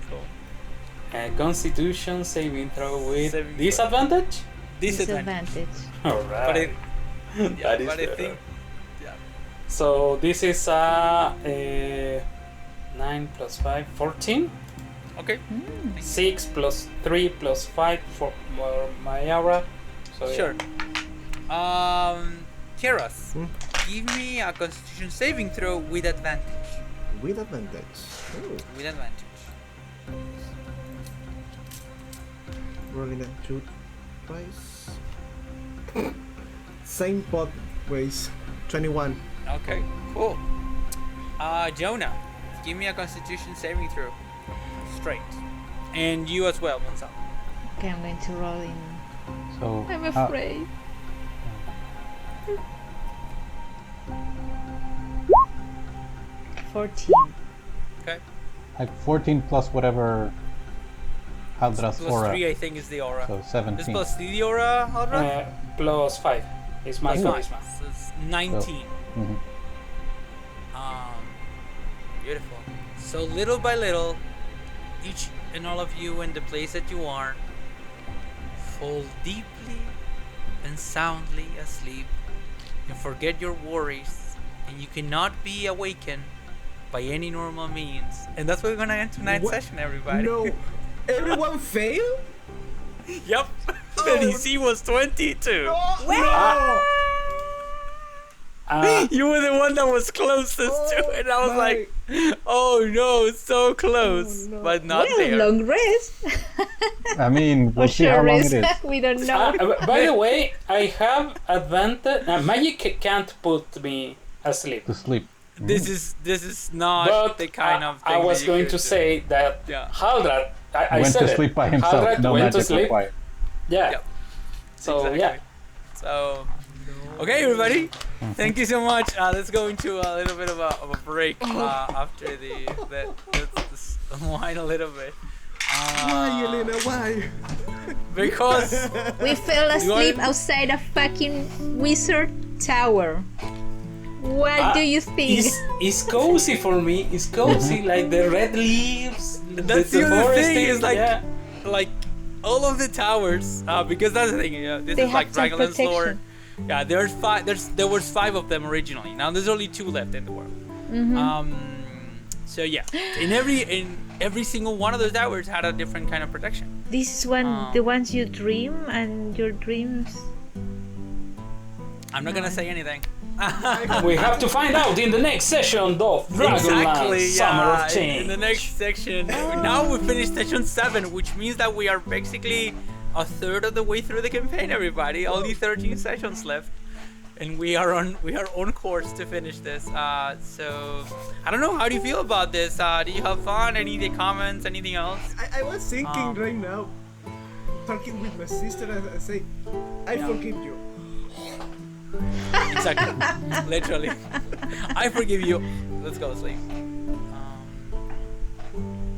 Constitution saving throw with Saving throw. disadvantage. Disadvantage. Disadvantage. All But right. yeah, That is but I better. think So this is 9 plus 5, 14. okay. 6 plus 3 plus 5 for my aura. So yeah. Sure. Keras, give me a Constitution saving throw with advantage. With advantage. Oh, With advantage. rolling that 2 twice. Same pot ways. 21. Okay, cool. Jonah, Give me a Constitution saving throw. Straight. And you as well, Gonzalo. Okay, I'm going to roll in. So I'm afraid. 14. Okay. like 14 plus whatever Haldra's Plus aura. 3, I think, is the aura. So 17. This plus 3 the aura, Haldra? Plus 5 is my Plus charisma. 5. So it's 19. Mhm. Beautiful. So little by little, each and all of you in the place that you are fall deeply and soundly asleep and forget your worries, and you cannot be awakened by any normal means. And that's where we're gonna end tonight's session, everybody. No, everyone failed? Yep. The DC was 22. You were the one that was closest to it. I was like, oh no, so close, but not Well, there. long rest. I mean, we'll Or see how short long rest. it is. We don't know. By the way, I have advantage. Magic can't put me asleep. To sleep. This is not But the kind of thing I was that you going could to do. say that Yeah. Haldrat, I Went said to it. sleep by himself. Haldrat No went to magic sleep. required. Yeah. Yep. So Exactly. yeah. So, okay, everybody, thank you so much. Let's go into a little bit of a break after let's unwind a little bit. Why, Elena? Why? Because We fell asleep wanna- outside a fucking wizard tower. What do you think? It's cozy for me. It's cozy, like the red leaves. that's the other forest thing is like yeah. like all of the towers because that's the thing. This They is like have some Dragonlance lore. protection. Yeah, there was 5 of them originally. Now there's only 2 left in the world. So yeah, in every single one of those towers had a different kind of protection. This is the ones you dream and your dreams. I'm not gonna say anything. We have to find out in the next session of Dragonlance Summer of Change. In the next section. Now we finished section 7, which means that we are basically a third of the way through the campaign, everybody. Only 13 sessions left. And we are on course to finish this. So I don't know, how do you feel about this? Do you have fun? Any comments? Anything else? I was thinking right now, talking with my sister, I say, I forgive you. Exactly. Literally. I forgive you. Let's go to sleep.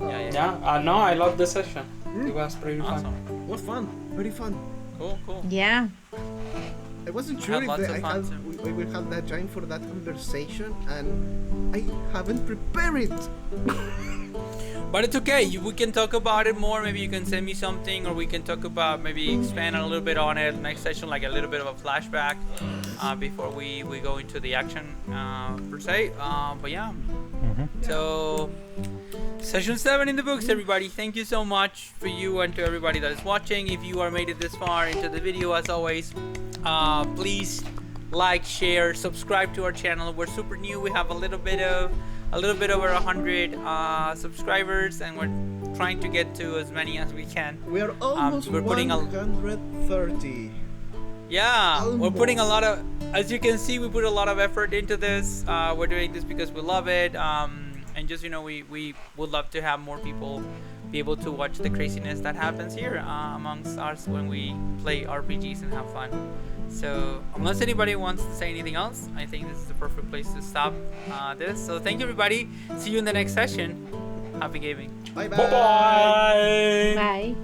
Yeah, no, I love the session. It was pretty fun. Awesome. Was fun, very fun. Cool. Yeah. I wasn't I sure had if lots the, of I fun had, too. we will have that time for that conversation, and I haven't prepared it. But it's okay. We can talk about it more. Maybe you can send me something, or we can talk about maybe expand a little bit on it next session, like a little bit of a flashback before we go into the action per se. But yeah. So session 7 in the books, everybody. Thank you so much for you and to everybody that is watching. If you are made it this far into the video, as always, please like, share, subscribe to our channel. We're super new. We have a little bit over 100 subscribers, and we're trying to get to as many as we can. We are almost we're putting 130. Yeah, we're putting a Almost. lot of, as you can see, we put a lot of effort into this. We're doing this because we love it, and just, we would love to have more people be able to watch the craziness that happens here amongst us when we play RPGs and have fun. So unless anybody wants to say anything else, I think this is the perfect place to stop this. So thank you, everybody. See you in the next session. Happy gaming. Bye bye. Bye-bye. Bye.